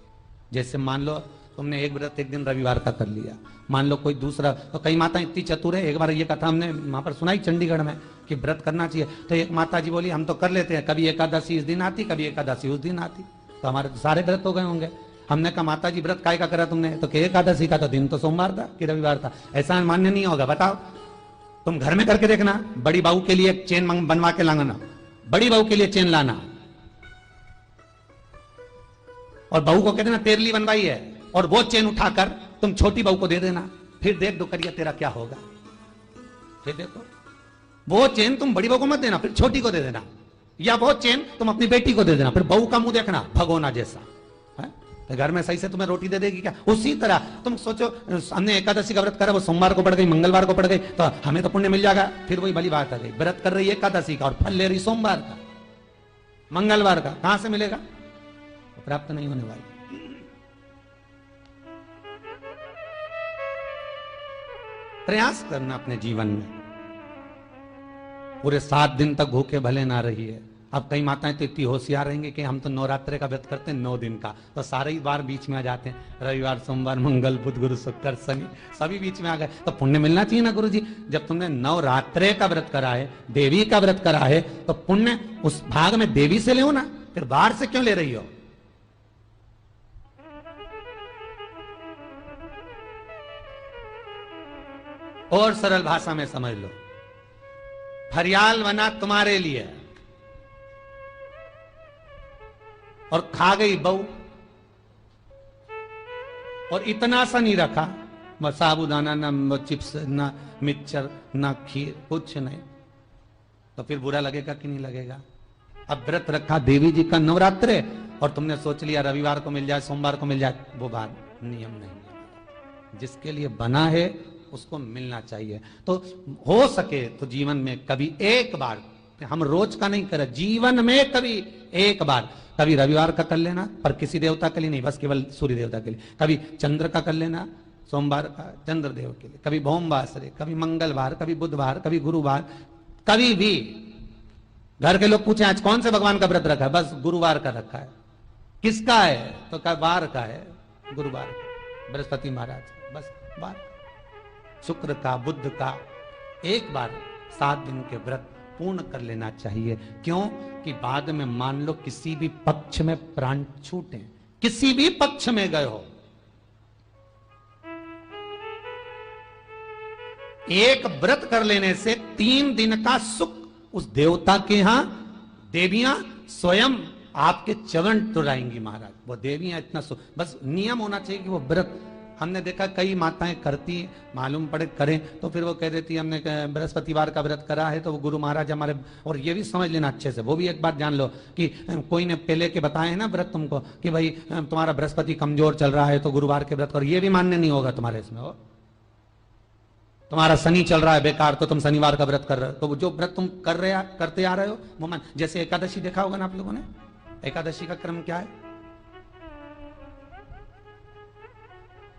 जैसे मान लो तुमने एक व्रत एक दिन रविवार का कर लिया, मान लो कोई दूसरा, तो कई माता इतनी चतुर है, एक बार ये कथा हमने वहां पर सुनाई चंडीगढ़ में कि व्रत करना चाहिए, तो एक माता जी बोली हम तो कर लेते हैं, कभी एकादशी इस दिन आती, कभी एकादशी उस दिन आती, तो हमारे तो सारे व्रत हो गए होंगे। हमने कहा माता जी व्रत काय का करा तुमने? तो कि एकादशी का, तो दिन तो सोमवार था कि रविवार था। ऐसा मान्य नहीं होगा। बताओ, तुम घर में करके देखना, बड़ी बहू के लिए चेन बनवा के लाना, बड़ी बहू के लिए चेन लाना, और बहू को कह देना तेरली बनवाई है, और वो चेन उठाकर तुम छोटी बहू को दे देना, फिर देख दो करिया तेरा क्या होगा। फिर देखो, वो चेन तुम बड़ी बहू को मत देना, फिर छोटी को दे देना, या वो चेन तुम अपनी बेटी को दे देना, फिर बहू का मुंह देखना भगोना जैसा है। तो घर में सही से तुम्हें रोटी दे देगी क्या? उसी तरह तुम सोचो, हमने एकादशी का व्रत करा, वो सोमवार को पड़ गई, मंगलवार को पड़ गई, तो हमें तो पुण्य मिल जाएगा। फिर वही भली बात आ गई, व्रत कर रही एकादशी का और फल ले रही सोमवार का, मंगलवार का, कहां से मिलेगा? प्राप्त नहीं होने वाली। प्रयास करना अपने जीवन में, पूरे 7 दिन तक भूखे भले ना रहिए। अब कई माताएं तो इतनी होशियार रहेंगे कि हम तो नवरात्रे का व्रत करते हैं 9 दिन का, तो सारे ही बार बीच में आ जाते हैं, रविवार, सोमवार, मंगल, बुध, गुरु, शुक्र, शनि, सभी बीच में आ गए। तो पुण्य मिलना चाहिए ना गुरु जी। जब तुमने नवरात्रे का व्रत करा है, देवी का व्रत करा है, तो पुण्य उस भाग में देवी से ले ना, फिर बाहर से क्यों ले रही हो? और सरल भाषा में समझ लो, फरियाल बना तुम्हारे लिए और खा गई बहू, और इतना सा नहीं रखा, बस साबुदाना, ना चिप्स, ना मिक्सचर, ना खीर, कुछ नहीं, तो फिर बुरा लगेगा कि नहीं लगेगा? अब व्रत रखा देवी जी का नवरात्रे, और तुमने सोच लिया रविवार को मिल जाए, सोमवार को मिल जाए, वो बात नियम नहीं। जिसके लिए बना है उसको मिलना चाहिए। तो हो सके तो जीवन में कभी एक बार, हम रोज का नहीं करें, जीवन में कभी एक बार, कभी रविवार का कर लेना, पर किसी देवता के लिए नहीं, बस केवल सूर्य देवता के लिए। कभी चंद्र का कर लेना, सोमवार का चंद्र देव के लिए, कभी भौमवासरे, कभी मंगलवार, कभी बुधवार, कभी गुरुवार, कभी भी। घर के लोग पूछे आज कौन से भगवान का व्रत रखा है? बस गुरुवार का रखा है। किसका है? तो क्या वार का है, गुरुवार, बृहस्पति महाराज, बस वार। शुक्र का, बुद्ध का, एक बार 7 दिन के व्रत पूर्ण कर लेना चाहिए। क्यों? कि बाद में मान लो किसी भी पक्ष में प्राण छूटे, किसी भी पक्ष में गए हो, एक व्रत कर लेने से 3 दिन का सुख उस देवता के यहां, देवियां स्वयं आपके चरण टुराएंगी महाराज। वो देवियां इतना सुख, बस नियम होना चाहिए कि वो व्रत, हमने देखा कई माताएं करती, मालूम पड़े करें तो फिर वो कह देती हमने बृहस्पतिवार का व्रत करा है तो वो गुरु महाराज हमारे, और ये भी समझ लेना अच्छे से, वो भी एक बात जान लो कि कोई ने पहले के बताए हैं ना व्रत तुमको कि भाई तुम्हारा बृहस्पति कमजोर चल रहा है तो गुरुवार के व्रत करो, ये भी मान्य नहीं होगा तुम्हारे इसमें। और तुम्हारा शनि चल रहा है बेकार तो तुम शनिवार का व्रत कर रहे हो, तो जो व्रत तुम करते आ रहे हो वो मान। जैसे एकादशी देखा होगा ना आप लोगों ने, एकादशी का क्रम क्या है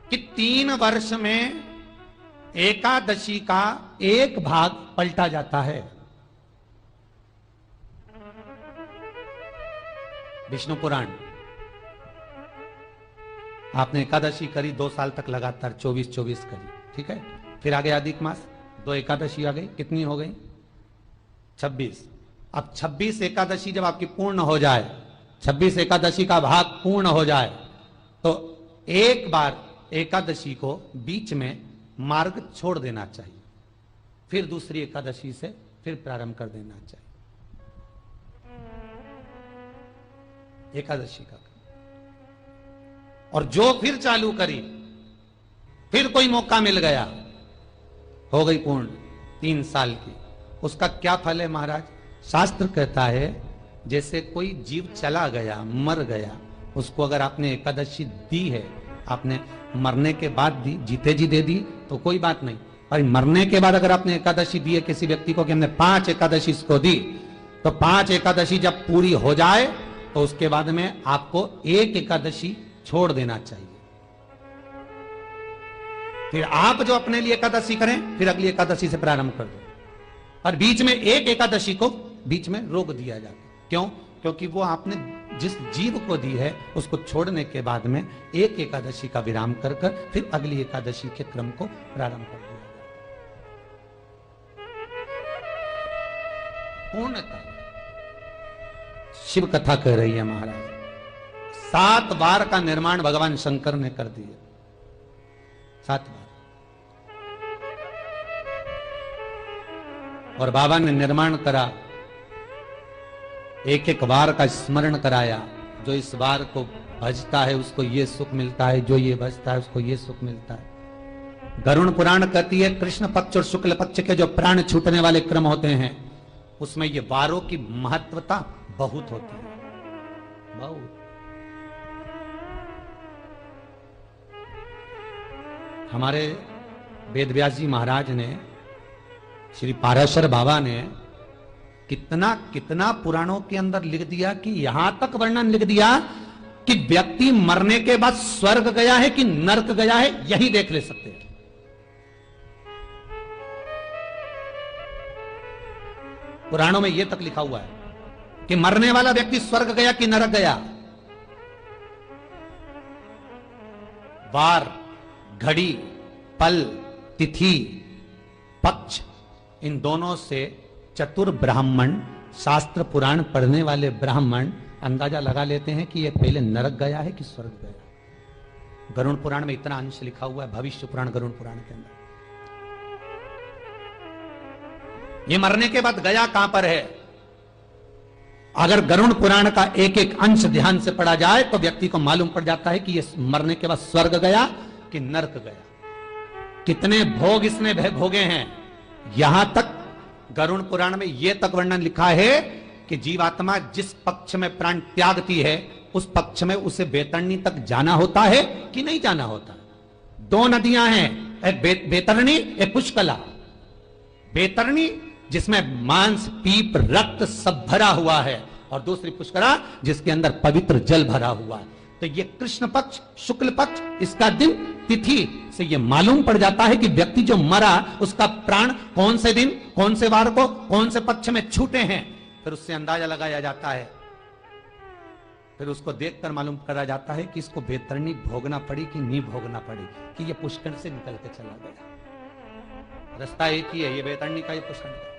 कि 3 वर्ष में एकादशी का एक भाग पलटा जाता है। विष्णु पुराण, आपने एकादशी करी 2 साल तक लगातार 24-24 करी, ठीक है। फिर आ गया अधिक मास, 2 एकादशी आ गई, कितनी हो गई? 26। अब 26 एकादशी जब आपकी पूर्ण हो जाए, 26 एकादशी का भाग पूर्ण हो जाए, तो एक बार एकादशी को बीच में मार्ग छोड़ देना चाहिए, फिर दूसरी एकादशी से फिर प्रारंभ कर देना चाहिए। एकादशी का, और जो फिर चालू करी, फिर कोई मौका मिल गया, हो गई पूर्ण 3 साल की, उसका क्या फल है महाराज? शास्त्र कहता है जैसे कोई जीव चला गया, मर गया, उसको अगर आपने एकादशी दी है, आपने मरने के बाद दी, जीते जी दे दी तो कोई बात नहीं, पर मरने के बाद अगर आपने एकादशी दी है किसी व्यक्ति को कि हमने 5 एकादशी इसको दी, तो 5 एकादशी जब पूरी हो जाए तो उसके बाद में आपको 1 एकादशी छोड़ देना चाहिए। फिर आप जो अपने लिए एकादशी करें, फिर अगली एकादशी से प्रारंभ कर दो, और बीच में 1 एकादशी को बीच में रोक दिया जाता है। क्यों? क्योंकि वो आपने जिस जीव को दी है उसको छोड़ने के बाद में 1 एकादशी का विराम कर फिर अगली एकादशी के क्रम को प्रारंभ कर दिया पूर्णतः। शिव कथा कह रही है महाराज, 7 बार का निर्माण भगवान शंकर ने कर दिया, 7 बार। और बाबा ने निर्माण करा, एक एक बार का स्मरण कराया। जो इस बार को भजता है उसको ये सुख मिलता है, जो ये भजता है उसको ये सुख मिलता है। गरुड़ पुराण कहती है कृष्ण पक्ष और शुक्ल पक्ष के जो प्राण छूटने वाले क्रम होते हैं उसमें ये वारों की महत्वता बहुत होती है, बहुत। हमारे वेदव्यास जी महाराज ने, श्री पाराशर बाबा ने कितना कितना पुराणों के अंदर लिख दिया कि यहां तक वर्णन लिख दिया कि व्यक्ति मरने के बाद स्वर्ग गया है कि नरक गया है, यही देख ले सकते हैं। पुराणों में यह तक लिखा हुआ है कि मरने वाला व्यक्ति स्वर्ग गया कि नरक गया। वार, घड़ी, पल, तिथि, पक्ष, इन दोनों से चतुर ब्राह्मण, शास्त्र पुराण पढ़ने वाले ब्राह्मण अंदाजा लगा लेते हैं कि यह पहले नरक गया है कि स्वर्ग गया। गरुड़ पुराण में इतना अंश लिखा हुआ है, भविष्य पुराण गरुड़ पुराण के अंदर। ये मरने के बाद गया कहां पर है? अगर गरुड़ पुराण का एक एक अंश ध्यान से पढ़ा जाए तो व्यक्ति को मालूम पड़ जाता है कि ये मरने के बाद स्वर्ग गया कि नरक गया। कितने भोग इसने भोगे हैं। यहां तक गरुड़ पुराण में यह तक वर्णन लिखा है कि जीवात्मा जिस पक्ष में प्राण त्यागती है उस पक्ष में उसे बेतरणी तक जाना होता है कि नहीं जाना होता। 2 नदियां हैं, एक बेतरणी, एक पुष्कला। बेतरणी जिसमें मांस, पीप, रक्त सब भरा हुआ है, और दूसरी पुष्करा जिसके अंदर पवित्र जल भरा हुआ है। तो ये कृष्ण पक्ष, शुक्ल पक्ष, इसका दिन, तिथि से ये मालूम पड़ जाता है कि व्यक्ति जो मरा उसका प्राण कौन से दिन, कौन से वार को, कौन से पक्ष में छूटे हैं। फिर उससे अंदाजा लगाया जाता है, फिर उसको देखकर मालूम करा जाता है कि इसको बेतरणी भोगना पड़ी कि नहीं भोगना पड़ी, कि ये पुष्कर से निकल के चला गया। रास्ता एक ही है, ये बेतरणी का, ये पुष्कर का।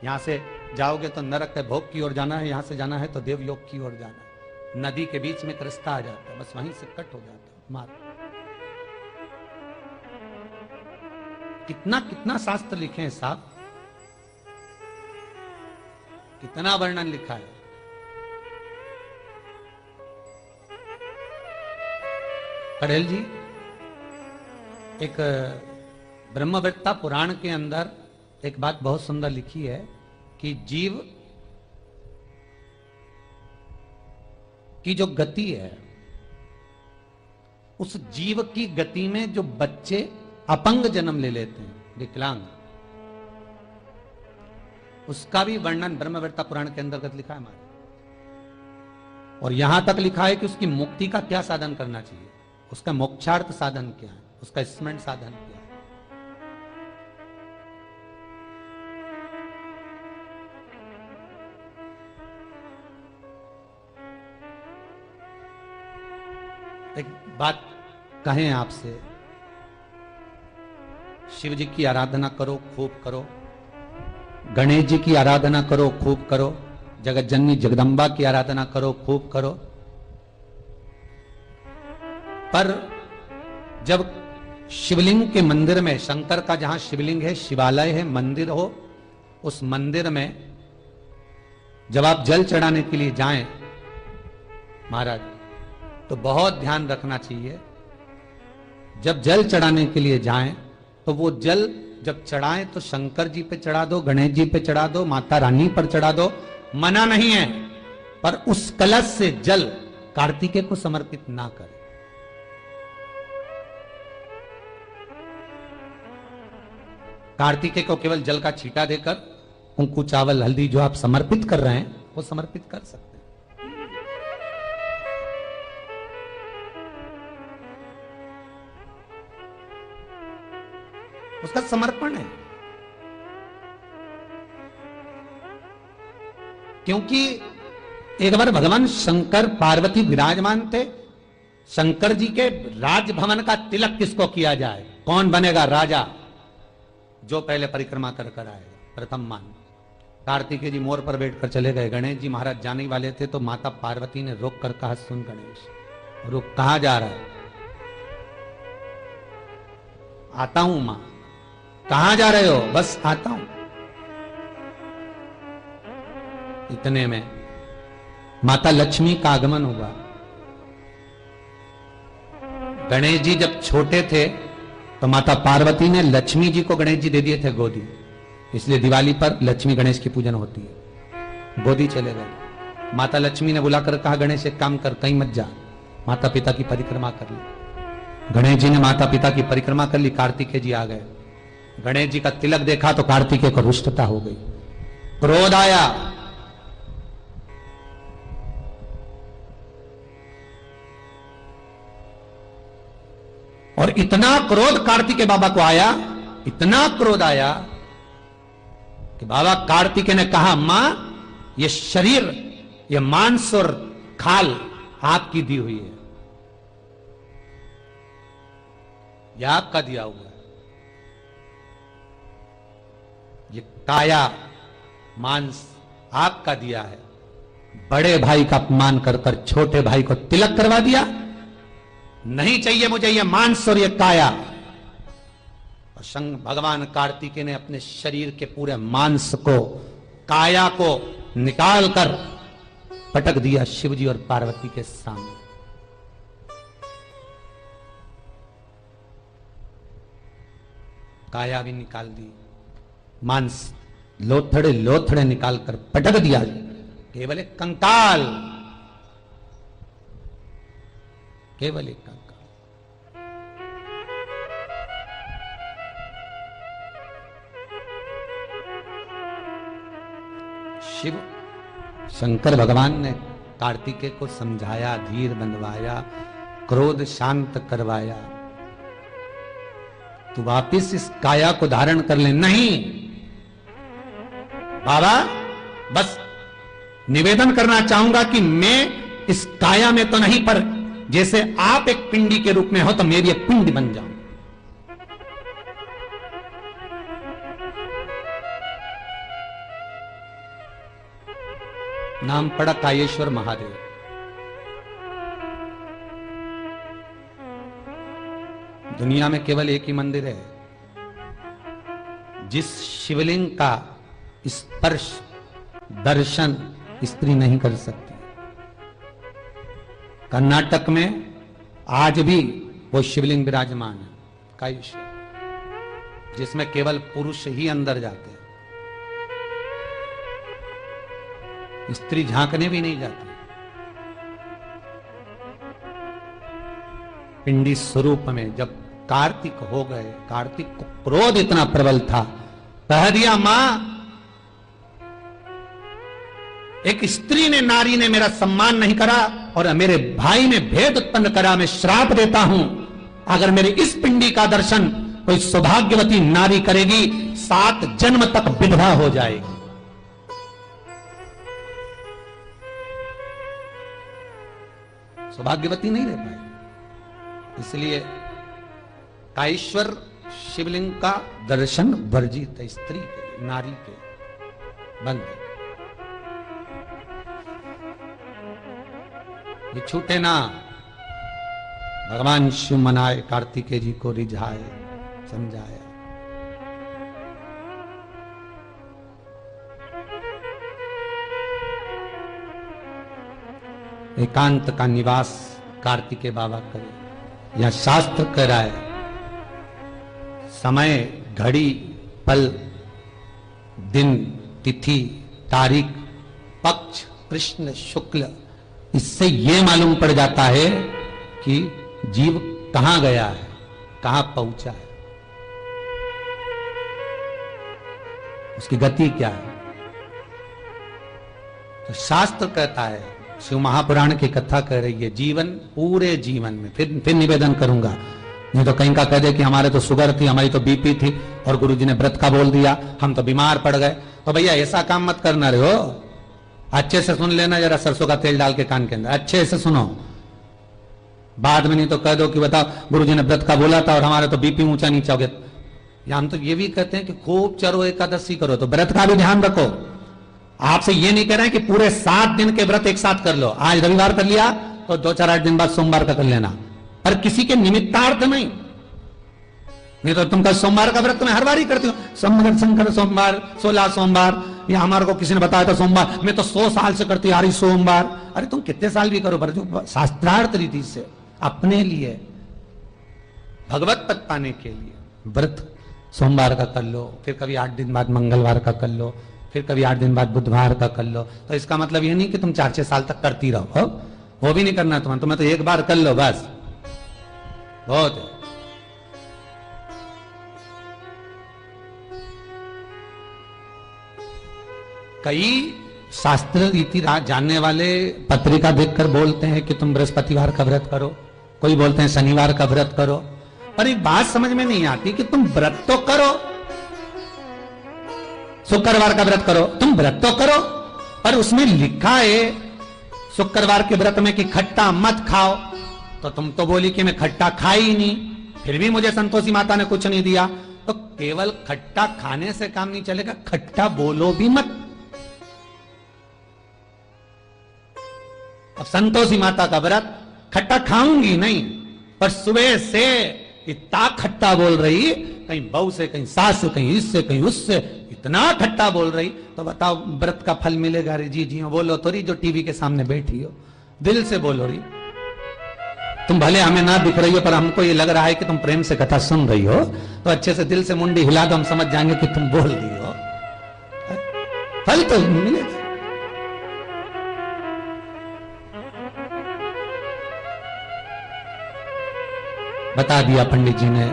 यहां से जाओगे तो नरक के भोग की ओर जाना है, यहां से जाना है तो देवलोक की ओर जाना है। नदी के बीच में एक रास्ता आ जाता है, बस वहीं से कट हो जाता है मार्ग। कितना कितना शास्त्र लिखे हैं साहब, कितना वर्णन लिखा है। पटेल जी, एक ब्रह्मवेत्ता पुराण के अंदर एक बात बहुत सुंदर लिखी है कि जीव की जो गति है, उस जीव की गति में जो बच्चे अपंग जन्म ले लेते हैं, विकलांग, उसका भी वर्णन ब्रह्मवेत्ता पुराण के अंतर्गत लिखा है हमारे। और यहां तक लिखा है कि उसकी मुक्ति का क्या साधन करना चाहिए, उसका मोक्षार्थ साधन क्या है, उसका स्मरण साधन क्या है। एक बात कहें आपसे, शिव जी की आराधना करो, खूब करो। गणेश जी की आराधना करो, खूब करो। जगत जननी जगदम्बा की आराधना करो, खूब करो। पर जब शिवलिंग के मंदिर में, शंकर का जहां शिवलिंग है, शिवालय है, मंदिर हो, उस मंदिर में जब आप जल चढ़ाने के लिए जाएं महाराज, तो बहुत ध्यान रखना चाहिए। जब जल चढ़ाने के लिए जाएं तो वो जल जब चढ़ाएं तो शंकर जी पे चढ़ा दो, गणेश जी पे चढ़ा दो, माता रानी पर चढ़ा दो, मना नहीं है। पर उस कलश से जल कार्तिकेय को समर्पित ना करें। कार्तिकेय को केवल जल का छींटा देकर कुंकू, चावल, हल्दी जो आप समर्पित कर रहे हैं वो समर्पित कर सकते हैं। उसका समर्पण है। क्योंकि एक बार भगवान शंकर पार्वती विराजमान थे। शंकर जी के राजभवन का तिलक किसको किया जाए, कौन बनेगा राजा? जो पहले परिक्रमा कर कर आएगा, प्रथम मान। कार्तिकेय जी मोर पर बैठकर चले गए। गणेश जी महाराज जाने वाले थे तो माता पार्वती ने रोक कर कहा, सुन गणेश, और वो कहां जा रहा है? आता हूं मां। कहां जा रहे हो? बस आता हूं। इतने में माता लक्ष्मी का आगमन हुआ। गणेश जी जब छोटे थे तो माता पार्वती ने लक्ष्मी जी को गणेश जी दे दिए थे गोदी, इसलिए दिवाली पर लक्ष्मी गणेश की पूजन होती है। गोदी चले गए। माता लक्ष्मी ने बुलाकर कहा, गणेश एक काम कर, कहीं मत जा, माता पिता की परिक्रमा कर ली। गणेश जी ने माता पिता की परिक्रमा कर ली। कार्तिकेय जी आ गए। गणेश जी का तिलक देखा तो कार्तिकेय को रुष्टता हो गई, क्रोध आया। और इतना क्रोध कार्तिकेय बाबा को आया, इतना क्रोध आया कि बाबा कार्तिकेय ने कहा, मां ये शरीर, ये मांस और खाल आपकी दी हुई है, यह आपका दिया हुआ है। ये काया मांस आपका दिया है। बड़े भाई का अपमान कर कर छोटे भाई को तिलक करवा दिया। नहीं चाहिए मुझे ये मांस और ये काया। और शंकर भगवान कार्तिकेय ने अपने शरीर के पूरे मांस को, काया को निकाल कर पटक दिया शिवजी और पार्वती के सामने। काया भी निकाल दी, मांस लोथड़े लोथड़े निकाल कर पटक दिया। केवल एक कंकाल, केवल एक कंकाल। शिव शंकर भगवान ने कार्तिकेय को समझाया, धीर बंधवाया, क्रोध शांत करवाया। तू वापिस इस काया को धारण कर ले। नहीं बाबा, बस निवेदन करना चाहूंगा कि मैं इस काया में तो नहीं, पर जैसे आप एक पिंडी के रूप में हो तो मैं भी एक पिंड बन जाऊं। नाम पड़ा कायेश्वर महादेव। दुनिया में केवल एक ही मंदिर है जिस शिवलिंग का स्पर्श, दर्शन स्त्री नहीं कर सकती। कर्नाटक में आज भी वो शिवलिंग विराजमान है, कायेश्वर, जिसमें केवल पुरुष ही अंदर जाते हैं, स्त्री झांकने भी नहीं जाती। पिंडी स्वरूप में जब कार्तिक हो गए, कार्तिक को क्रोध इतना प्रबल था, कह दिया, मां एक स्त्री ने, नारी ने मेरा सम्मान नहीं करा और मेरे भाई ने भेद उत्पन्न करा। मैं श्राप देता हूं, अगर मेरे इस पिंडी का दर्शन कोई सौभाग्यवती नारी करेगी, 7 जन्म तक विधवा हो जाएगी। सौभाग्यवती नहीं रह पाएगी। इसलिए कायेश्वर शिवलिंग का दर्शन वर्जित है, स्त्री के, नारी के, बंद। ये छूटे ना। भगवान शिव मनाए, कार्तिकेय जी को रिझाए, समझाया। एकांत का निवास कार्तिकेय बाबा करे। यह शास्त्र कह रहा है, समय, घड़ी, पल, दिन, तिथि, तारीख, पक्ष, कृष्ण शुक्ल, इससे यह मालूम पड़ जाता है कि जीव कहां गया है, कहां पहुंचा है, उसकी गति क्या है। तो शास्त्र कहता है, शिव महापुराण की कथा कह रही है, जीवन, पूरे जीवन में, फिर निवेदन करूंगा, नहीं तो कहीं का कह दे कि हमारे तो शुगर थी, हमारी तो बीपी थी और गुरुजी ने व्रत का बोल दिया, हम तो बीमार पड़ गए। तो भैया ऐसा काम मत करना रे हो, अच्छे से सुन लेना, जरा सरसों का तेल डाल के कान के अंदर अच्छे से सुनो, बाद में नहीं तो कह दो कि बताओ गुरुजी ने व्रत का बोला था और हमारे तो बीपी ऊंचा नीचा हो गया। या हम तो ये भी कहते हैं कि खूब चरो, एकादशी करो, तो व्रत का भी ध्यान रखो। आपसे ये नहीं कह रहे हैं कि पूरे 7 दिन के व्रत एक साथ कर लो, आज रविवार कर लिया तो 2-4-8 दिन बाद सोमवार का कर लेना, पर किसी के निमित्तार्थ नहीं तो तुम कल सोमवार का व्रत तुम्हें हर बार ही करती हो, सोमवार शंकर सोमवार 16 सोमवार, या हमारे को किसी ने बताया था सोमवार, मैं तो 100 साल से करती आ रही सोमवार। अरे तुम कितने साल भी करो, पर जो शास्त्रार्थ रीति से अपने लिए भगवत पद पाने के लिए व्रत सोमवार का कर लो, फिर कभी 8 दिन बाद मंगलवार का कर लो, फिर कभी 8 दिन बाद बुधवार का कर लो। तो इसका मतलब ये नहीं कि तुम 4-6 साल तक करती रहो, हो? वो भी नहीं करना तुम्हें तो एक बार कर लो बस, बहुत है। कई शास्त्र रीति जानने वाले पत्रिका देखकर बोलते हैं कि तुम बृहस्पतिवार का व्रत करो, कोई बोलते हैं शनिवार का व्रत करो, पर एक बात समझ में नहीं आती कि तुम व्रत तो करो, शुक्रवार का व्रत करो, तुम व्रत तो करो, पर उसमें लिखा है शुक्रवार के व्रत में कि खट्टा मत खाओ, तो तुम तो बोली कि मैं खट्टा खाई ही नहीं, फिर भी मुझे संतोषी माता ने कुछ नहीं दिया। तो केवल खट्टा खाने से काम नहीं चलेगा, खट्टा बोलो भी मत। अब संतोषी माता का व्रत, खट्टा खाऊंगी नहीं, पर सुबह से इतना खट्टा बोल रही, कहीं बहू से, कहीं सास से, कहीं इससे, कहीं उससे, इतना खट्टा बोल रही, तो बताओ व्रत का फल मिलेगा? रे जी जी बोलो तो रही, जो टीवी के सामने बैठी हो, दिल से बोलो रही। तुम भले हमें ना दिख रही हो, पर हमको ये लग रहा है कि तुम प्रेम से कथा सुन रही हो, तो अच्छे से दिल से मुंडी हिला दो, हम समझ जाएंगे कि तुम बोल रही हो, फल तो मिलेगा। बता दिया पंडित जी ने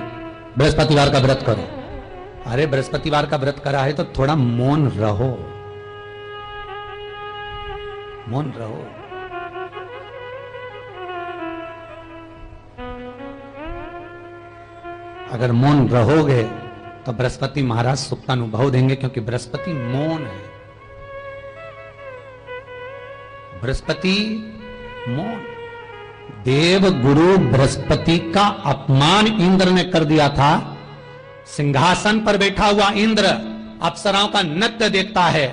बृहस्पतिवार का व्रत करो। अरे बृहस्पतिवार का व्रत करा है तो थोड़ा मौन रहो, मौन रहो। अगर मौन रहोगे तो बृहस्पति महाराज सुख का अनुभव देंगे, क्योंकि बृहस्पति मौन है, बृहस्पति मौन। देव गुरु बृहस्पति का अपमान इंद्र ने कर दिया था। सिंहासन पर बैठा हुआ इंद्र अप्सराओं का नृत्य देखता है,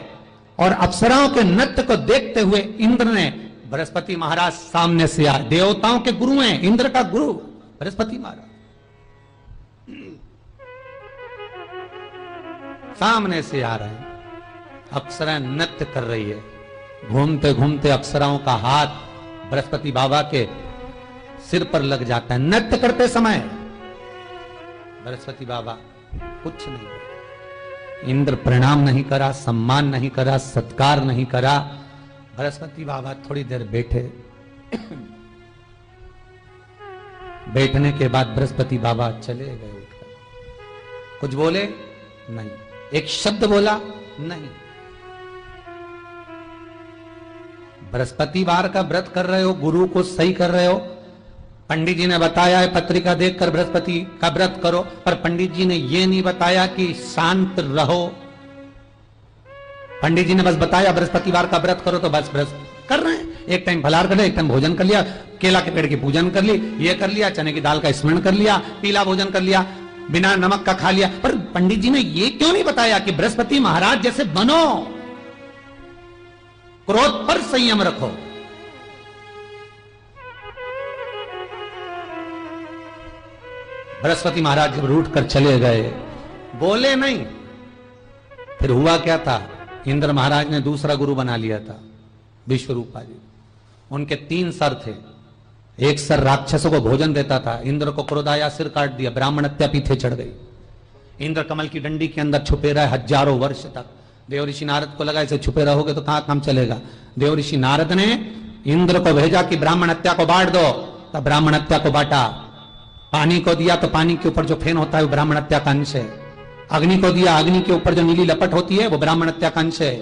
और अप्सराओं के नृत्य को देखते हुए इंद्र ने, बृहस्पति महाराज सामने से आए, देवताओं के गुरु हैं, इंद्र का गुरु बृहस्पति महाराज सामने से आ रहे हैं। अप्सरा नृत्य कर रही है, घूमते घूमते अप्सराओं का हाथ बृहस्पति बाबा के सिर पर लग जाता है। नृत्य करते समय बृहस्पति बाबा कुछ नहीं करा, इंद्र प्रणाम नहीं करा, सम्मान नहीं करा, सत्कार नहीं करा। बृहस्पति बाबा थोड़ी देर बैठे, बैठने के बाद बृहस्पति बाबा चले गए उठकर। कुछ बोले नहीं, एक शब्द बोला नहीं। बृहस्पतिवार का व्रत कर रहे हो, गुरु को सही कर रहे हो, पंडित जी ने बताया है पत्रिका देखकर बृहस्पति का व्रत करो, पर पंडित जी ने यह नहीं बताया कि शांत रहो। पंडित जी ने बस बताया बृहस्पतिवार का व्रत करो, तो बस कर रहे हैं। एक टाइम फलाहार कर लिया, एक टाइम भोजन कर लिया, केला के पेड़ की पूजन कर ली, ये कर लिया, चने की दाल का स्मरण कर लिया, पीला भोजन कर लिया, बिना नमक का खा लिया। पर पंडित जी ने ये क्यों नहीं बताया कि बृहस्पति महाराज जैसे बनो, क्रोध पर संयम रखो। बृहस्पति महाराज जब रूठ कर चले गए, बोले नहीं। फिर हुआ क्या था, इंद्र महाराज ने दूसरा गुरु बना लिया था, विश्वरूपा जी। उनके 3 सर थे। एक सर राक्षसों को भोजन देता था, इंद्र को क्रोध आया, सिर काट दिया, ब्राह्मण हत्या पीछे चढ़ गई। इंद्र कमल की डंडी के अंदर छुपे रहे हजारों वर्ष तक। देव ऋषि नारद को लगा इसे छुपे रहोगे तो कहां काम चलेगा। देव ऋषि नारद ने इंद्र को भेजा कि ब्राह्मण हत्या को बांट दो, तब ब्राह्मण हत्या को बांटा। पानी को दिया तो पानी के ऊपर जो फेन होता है वो ब्राह्मण हत्या का अंश है। अग्नि को दिया, अग्नि के ऊपर जो नीली लपट होती है वो ब्राह्मण हत्या का अंश है।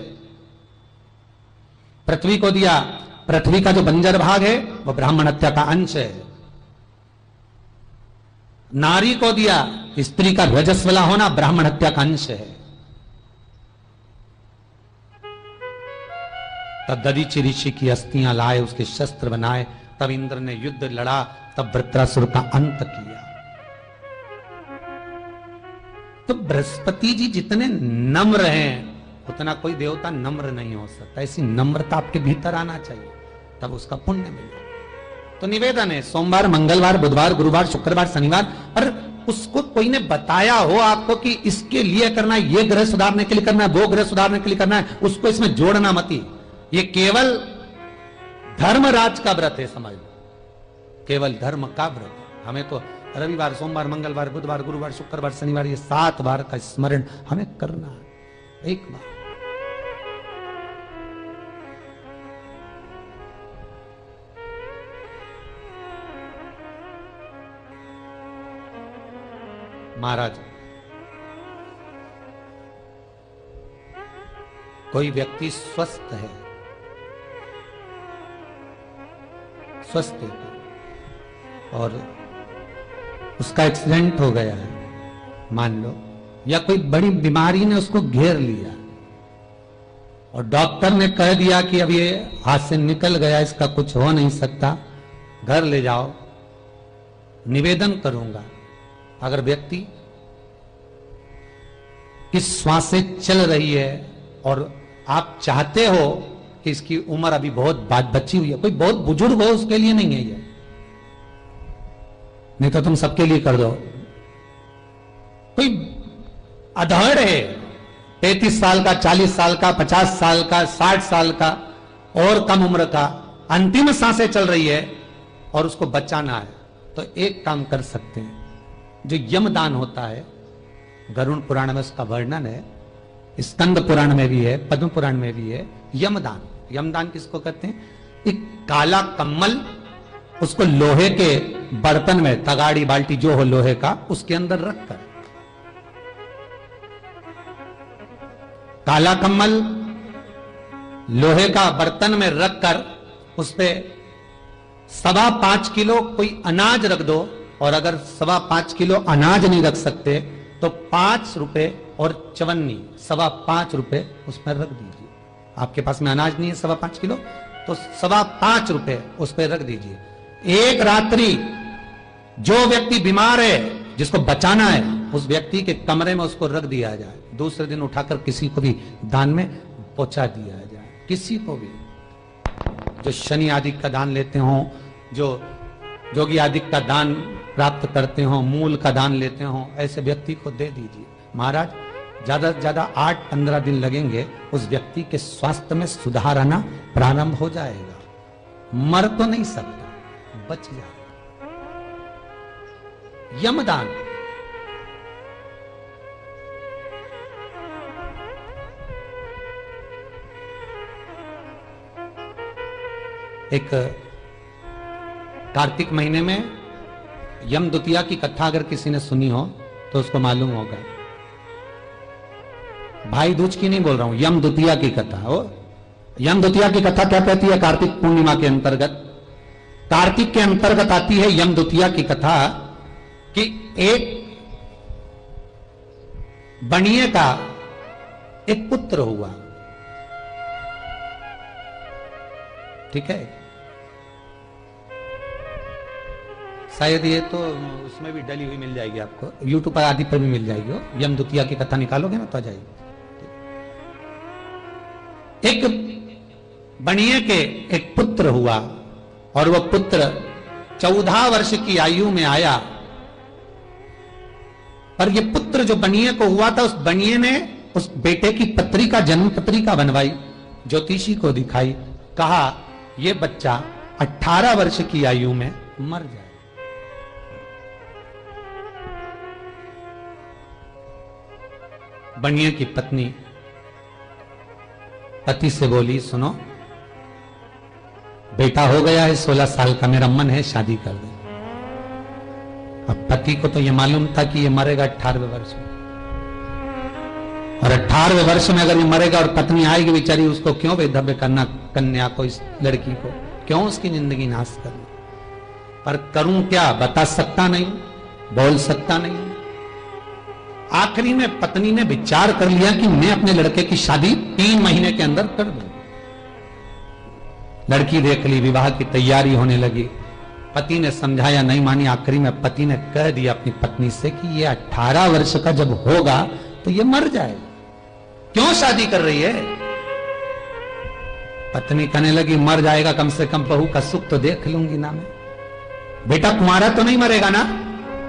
पृथ्वी को दिया, पृथ्वी का जो बंजर भाग है वो ब्राह्मण हत्या का अंश है। नारी को दिया, स्त्री का रजस्वला होना ब्राह्मण हत्या का अंश है। तब दधीचि ऋषि की अस्थियां लाए, उसके शस्त्र बनाए, तब इंद्र ने युद्ध लड़ा, तब वृत्रासुर का अंत किया। तो बृहस्पति जी जितने नम्र हैं उतना कोई देवता नम्र नहीं हो सकता। ऐसी नम्रता आपके भीतर आना चाहिए, तब उसका पुण्य मिलेगा। तो निवेदन है सोमवार, मंगलवार, बुधवार, गुरुवार, शुक्रवार, शनिवार, पर उसको कोई ने बताया हो आपको कि इसके लिए करना है, ये ग्रह सुधारने के लिए करना है, वो ग्रह सुधारने के लिए करना है, उसको इसमें जोड़ना मत ही। ये केवल धर्मराज का व्रत है, समझ लो, केवल धर्म का व्रत है। हमें तो रविवार, सोमवार, मंगलवार, बुधवार, गुरुवार, शुक्रवार, शनिवार, ये 7 बार का स्मरण हमें करना है, एक बार। महाराज, कोई व्यक्ति स्वस्थ है, स्वस्थ है और उसका एक्सीडेंट हो गया है, मान लो, या कोई बड़ी बीमारी ने उसको घेर लिया और डॉक्टर ने कह दिया कि अब ये हाथ से निकल गया, इसका कुछ हो नहीं सकता, घर ले जाओ। निवेदन करूंगा, अगर व्यक्ति की श्वासें चल रही है और आप चाहते हो कि इसकी उम्र अभी बहुत बची हुई है, कोई बहुत बुजुर्ग हो उसके लिए नहीं है ये, नहीं तो तुम सबके लिए कर दो। कोई अधड़ है, 33 साल का, 40 साल का, 50 साल का, 60 साल का और कम उम्र का, अंतिम सांसें चल रही है और उसको बचाना है, तो एक काम कर सकते हैं, जो यमदान होता है, गरुड़ पुराण में उसका वर्णन है, स्कंद पुराण में भी है, पद्म पुराण में भी है। यमदान, यमदान किसको कहते हैं? एक काला कम्बल, उसको लोहे के बर्तन में, तगाड़ी बाल्टी जो हो लोहे का, उसके अंदर रखकर, काला कम्बल लोहे का बर्तन में रखकर उस पे 5.25 किलो कोई अनाज रख दो, और अगर 5.25 किलो अनाज नहीं रख सकते तो 5 रुपए और चवन्नी 5.25 रुपए उसमें रख दीजिए। आपके पास में अनाज नहीं है 5.25 किलो, तो 5.25 रुपए उस पर रख दीजिए। एक रात्रि जो व्यक्ति बीमार है, जिसको बचाना है, उस व्यक्ति के कमरे में उसको रख दिया जाए, दूसरे दिन उठाकर किसी को भी दान में पहुंचा दिया जाए। किसी को भी, जो शनि आदि का दान लेते हो, जो जोगी आदि का दान प्राप्त करते हो, मूल का दान लेते हो, ऐसे व्यक्ति को दे दीजिए। महाराज, ज्यादा से ज्यादा 8-15 दिन लगेंगे, उस व्यक्ति के स्वास्थ्य में सुधार आना प्रारंभ हो जाएगा। मर तो नहीं सकता, बच जाएगा। यमदान, एक कार्तिक महीने में यम द्वितीया की कथा अगर किसी ने सुनी हो तो उसको मालूम होगा। भाई दूज की नहीं बोल रहा हूं, यम द्वितीया की कथा हो। यम द्वितीया की कथा क्या कहती है? कार्तिक पूर्णिमा के अंतर्गत, कार्तिक के अंतर्गत आती है यम द्वितीया की कथा कि एक बनिए का एक पुत्र हुआ, ठीक है। शायद ये तो उसमें भी डली हुई मिल जाएगी आपको, यूट्यूब पर आदि पर भी मिल जाएगी। यम द्वितीया की कथा निकालोगे ना तो आ जाएगी। एक बनिए के एक पुत्र हुआ और वह पुत्र 14 वर्ष की आयु में आया, पर यह पुत्र जो बनिए को हुआ था, उस बनिए ने उस बेटे की पत्रिका, जन्म पत्रिका बनवाई, ज्योतिषी को दिखाई, कहा यह बच्चा 18 वर्ष की आयु में मर जाए। बनिए की पत्नी पति से बोली, सुनो बेटा हो गया है 16 साल का, मेरा मन है शादी कर दे। अब पति को तो यह मालूम था कि ये मरेगा 18वें वर्ष में, और 18वें वर्ष में अगर ये मरेगा और पत्नी आएगी बेचारी, उसको क्यों वैधव्य करना, कन्या को, इस लड़की को क्यों उसकी जिंदगी नाश करनी। पर करूं क्या, बता सकता नहीं, बोल सकता नहीं। आखिरी में पत्नी ने विचार कर लिया कि मैं अपने लड़के की शादी 3 महीने के अंदर कर दूं। लड़की देख ली, विवाह की तैयारी होने लगी। पति ने समझाया, नहीं मानी। आखिरी में पति ने कह दिया अपनी पत्नी से कि ये 18 वर्ष का जब होगा तो ये मर जाएगा, क्यों शादी कर रही है। पत्नी कहने लगी, मर जाएगा, कम से कम बहू का सुख तो देख लूंगी ना मैं। बेटा कुंवारा तो नहीं मरेगा ना,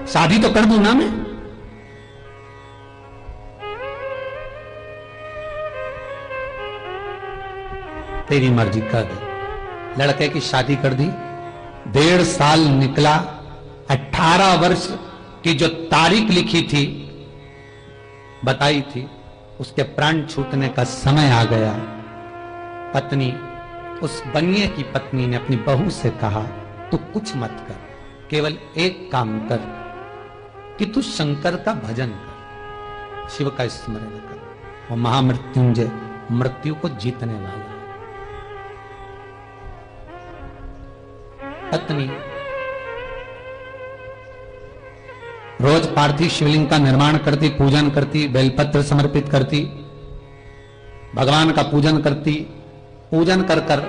शादी तो कर दूं ना मैं। तेरी मर्जी कर दे। लड़के की शादी कर दी, 1.5 साल निकला, 18 वर्ष की जो तारीख लिखी थी, बताई थी, उसके प्राण छूटने का समय आ गया। पत्नी, उस बनिए की पत्नी ने अपनी बहू से कहा, तू कुछ मत कर, केवल एक काम कर कि तू शंकर का भजन कर, शिव का स्मरण कर, वो महामृत्युंजय मृत्यु को जीतने वाला है। पत्नी रोज पार्थिव शिवलिंग का निर्माण करती, पूजन करती, बेलपत्र समर्पित करती, भगवान का पूजन करती, पूजन कर कर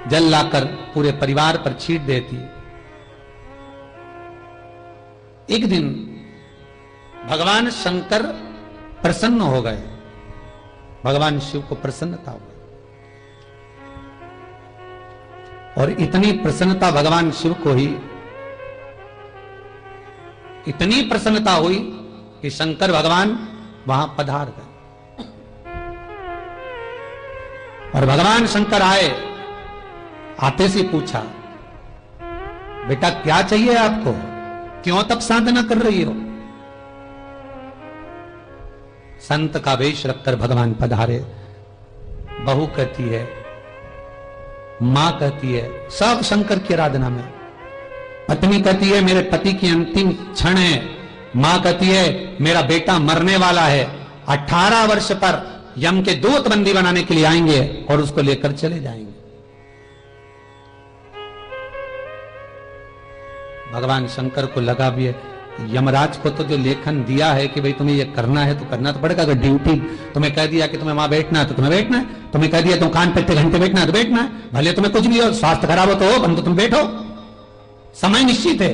जल लाकर पूरे परिवार पर छीट देती। एक दिन भगवान शंकर प्रसन्न हो गए, भगवान शिव को प्रसन्नता हो गई, और इतनी प्रसन्नता भगवान शिव को ही, इतनी प्रसन्नता हुई कि शंकर भगवान वहां पधार गए। और भगवान शंकर आए, आते से पूछा, बेटा क्या चाहिए आपको, क्यों तप साधना कर रही हो? संत का वेश रखकर भगवान पधारे। बहू कहती है, मां कहती है, सब शंकर की आराधना में। पत्नी कहती है, मेरे पति की अंतिम क्षण है। मां कहती है, मेरा बेटा मरने वाला है, 18 वर्ष पर यम के दूत बंदी बनाने के लिए आएंगे और उसको लेकर चले जाएंगे। भगवान शंकर को लगा भी है, यमराज को तो जो लेखन दिया है कि भाई तुम्हें ये करना है तो करना तो पड़ेगा। अगर ड्यूटी तुम्हें कह दिया कि तुम्हें वहां बैठना है तो तुम्हें बैठना है, तुम्हें कह दिया तुम कान पे 8 घंटे बैठना है तो बैठना है, भले तुम्हें कुछ भी हो, स्वास्थ्य खराब हो तो हो, परंतु तुम बैठो। समय निश्चित है।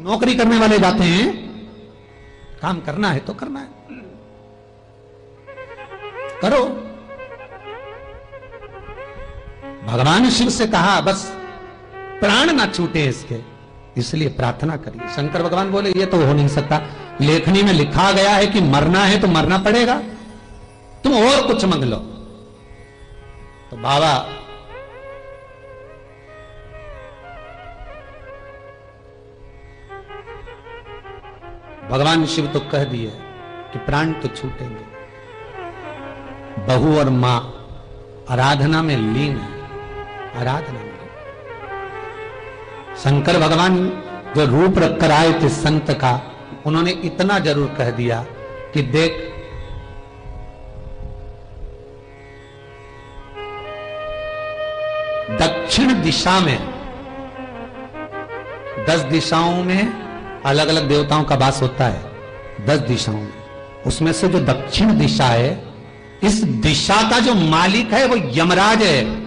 नौकरी करने वाले जाते हैं, काम करना है तो करना है, करो। भगवान शिव से कहा, बस प्राण ना छूटे इसके, इसलिए प्रार्थना करिए। शंकर भगवान बोले, ये तो हो नहीं सकता, लेखनी में लिखा गया है कि मरना है तो मरना पड़ेगा, तुम और कुछ मांग लो। तो बाबा भगवान शिव तो कह दिए कि प्राण तो छूटेंगे। बहू और मां आराधना में लीन है, आराधना में। शंकर भगवान जो रूप रखकर आए थे संत का, उन्होंने इतना जरूर कह दिया कि देख, दक्षिण दिशा में 10 दिशाओं में अलग अलग देवताओं का वास होता है। 10 दिशाओं में, उसमें से जो दक्षिण दिशा है, इस दिशा का जो मालिक है वो यमराज है।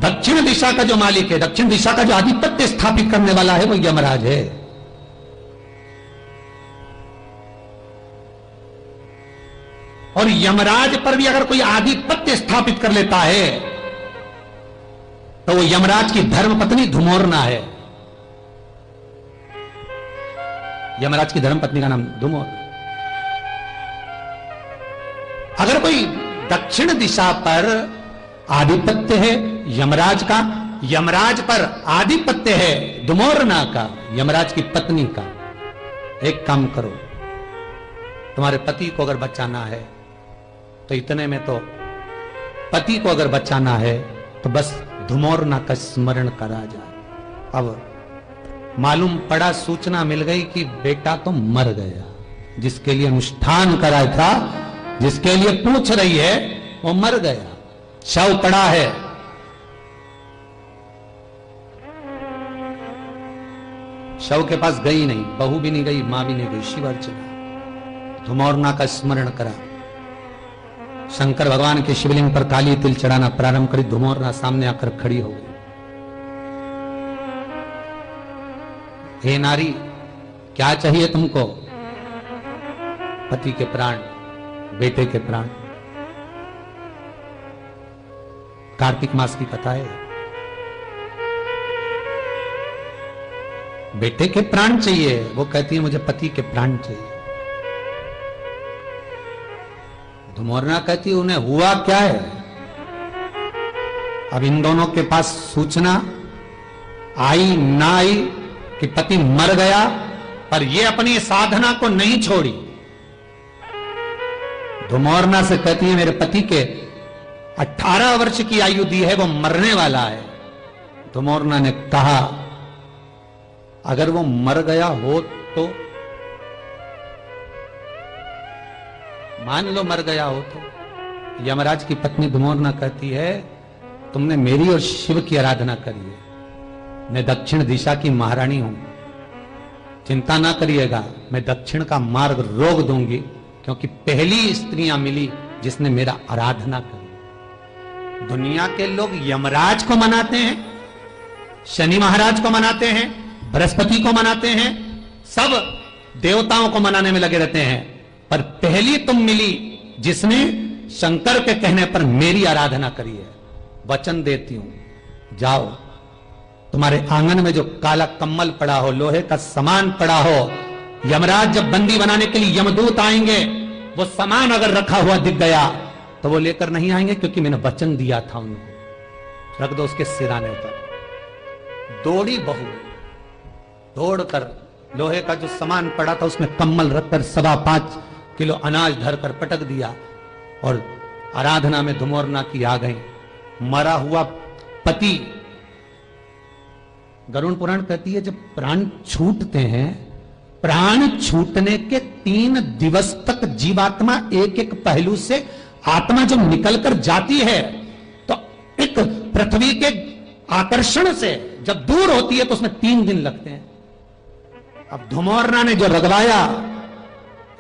दक्षिण दिशा का जो मालिक है, दक्षिण दिशा का जो आधिपत्य स्थापित करने वाला है वो यमराज है। और यमराज पर भी अगर कोई आधिपत्य स्थापित कर लेता है तो वो यमराज की धर्मपत्नी धुमोरना है। यमराज की धर्मपत्नी का नाम धुमोर। अगर कोई दक्षिण दिशा पर आधिपत्य है यमराज का, यमराज पर आधिपत्य है धुमोरना का, यमराज की पत्नी का, एक काम करो, तुम्हारे पति को अगर बचाना है तो इतने में तो, पति को अगर बचाना है तो बस धुमोरना का स्मरण करा जाए। अब मालूम पड़ा, सूचना मिल गई कि बेटा तो मर गया, जिसके लिए अनुष्ठान कराया था, जिसके लिए पूछ रही है, वो मर गया, शव पड़ा है। शव के पास गई नहीं, बहू भी नहीं गई, मां भी नहीं गई, शिव अर्चना, धुमोरना का स्मरण करा। शंकर भगवान के शिवलिंग पर काली तिल चढ़ाना प्रारंभ करी। धुमोरना सामने आकर खड़ी हो गई। हे नारी, क्या चाहिए तुमको? पति के प्राण, बेटे के प्राण। कार्तिक मास की कथा है। बेटे के प्राण चाहिए, वो कहती है मुझे पति के प्राण चाहिए। धुमोरना कहती है उन्हें हुआ क्या है? अब इन दोनों के पास सूचना आई ना आई कि पति मर गया, पर ये अपनी साधना को नहीं छोड़ी। धुमोरना से कहती है मेरे पति के 18 वर्ष की आयु दी है, वो मरने वाला है। धुमोरना ने कहा अगर वो मर गया हो तो मान लो मर गया हो तो। यमराज की पत्नी धुमोरना कहती है तुमने मेरी और शिव की आराधना करी है, मैं दक्षिण दिशा की महारानी हूं, चिंता ना करिएगा, मैं दक्षिण का मार्ग रोक दूंगी, क्योंकि पहली स्त्रियां मिली जिसने मेरा आराधना करी। दुनिया के लोग यमराज को मनाते हैं, शनि महाराज को मनाते हैं, बृहस्पति को मनाते हैं, सब देवताओं को मनाने में लगे रहते हैं, पर पहली तुम मिली जिसने शंकर के कहने पर मेरी आराधना करी है। वचन देती हूं जाओ, तुम्हारे आंगन में जो काला कम्मल पड़ा हो, लोहे का सामान पड़ा हो, यमराज जब बंदी बनाने के लिए यमदूत आएंगे, वो सामान अगर रखा हुआ दिख गया तो वो लेकर नहीं आएंगे, क्योंकि मैंने वचन दिया था उनको। रख दो उसके सिराने पर। दौड़ी बहू, दौड़कर लोहे का जो सामान पड़ा था उसमें कम्मल रखकर 5.25 किलो अनाज धरकर पटक दिया, और आराधना में धुमोरना की आ गई। मरा हुआ पति, गरुड़ पुराण कहती है जब प्राण छूटते हैं, प्राण छूटने के 3 दिवस तक जीवात्मा एक एक पहलू से आत्मा जब निकलकर जाती है, तो एक पृथ्वी के आकर्षण से जब दूर होती है तो उसमें 3 दिन लगते हैं। अब धुमोरना ने जो रगवाया,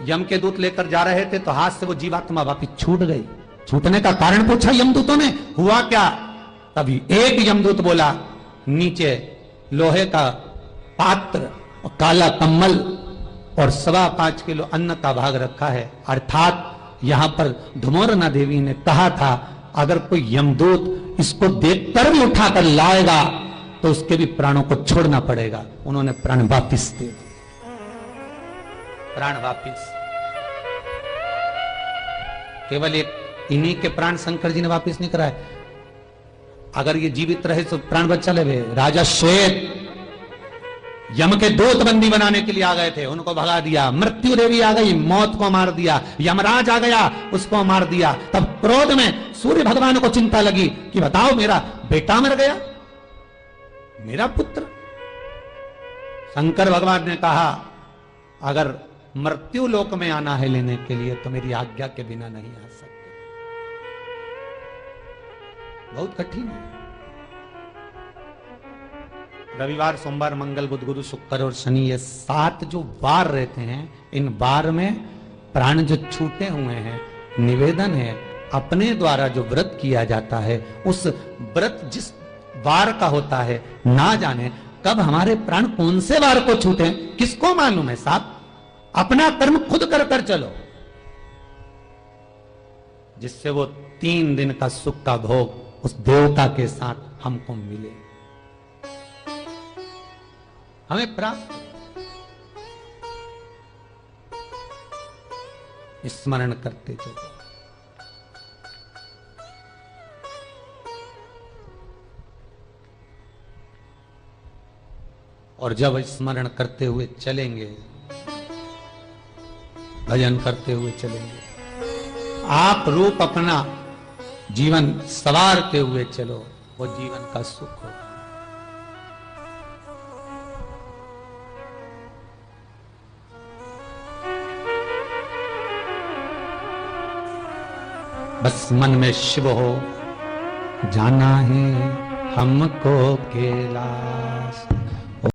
यम के दूत लेकर जा रहे थे तो हाथ से वो जीवात्मा वापिस छूट गई। छूटने का कारण पूछा यमदूतों ने, हुआ क्या? तभी एक यमदूत बोला नीचे लोहे का पात्र और काला कम्मल और 5.25 किलो अन्न का भाग रखा है। अर्थात यहां पर धुमोरना देवी ने कहा था अगर कोई यमदूत इसको देखकर भी उठाकर लाएगा तो उसके भी प्राणों को छोड़ना पड़ेगा। उन्होंने प्राण वापिस दे दिए, प्राण वापिस। केवल एक इन्हीं के प्राण शंकर जी ने वापिस नहीं कराए। अगर ये जीवित रहे तो प्राण बच्चा ले। राजा श्वेत यम के दूत बंदी बनाने के लिए आ गए थे, उनको भगा दिया। मृत्यु देवी आ गई, मौत को मार दिया। यमराज आ गया, उसको मार दिया। तब क्रोध में सूर्य भगवान को चिंता लगी कि बताओ मेरा बेटा मर गया, मेरा पुत्र। शंकर भगवान ने कहा अगर मृत्यु लोक में आना है लेने के लिए तो मेरी आज्ञा के बिना नहीं आ सकते। बहुत कठिन है। रविवार, सोमवार, मंगल, बुध, गुरु, शुक्र और शनि, ये 7 जो वार रहते हैं, इन वार में प्राण जो छूटे हुए हैं, निवेदन है अपने द्वारा जो व्रत किया जाता है, उस व्रत जिस वार का होता है, ना जाने कब हमारे प्राण कौन से वार को छूटे, किसको मालूम है साहब। अपना कर्म खुद कर कर चलो, जिससे वो 3 दिन का सुख का भोग उस देवता के साथ हमको मिले, हमें प्राप्त। स्मरण करते चलो। और जब स्मरण करते हुए चलेंगे, भजन करते हुए चलेंगे, आप रूप अपना जीवन सवारते हुए चलो, वो जीवन का सुख हो। बस मन में शिव हो, जाना है हमको कैलाश।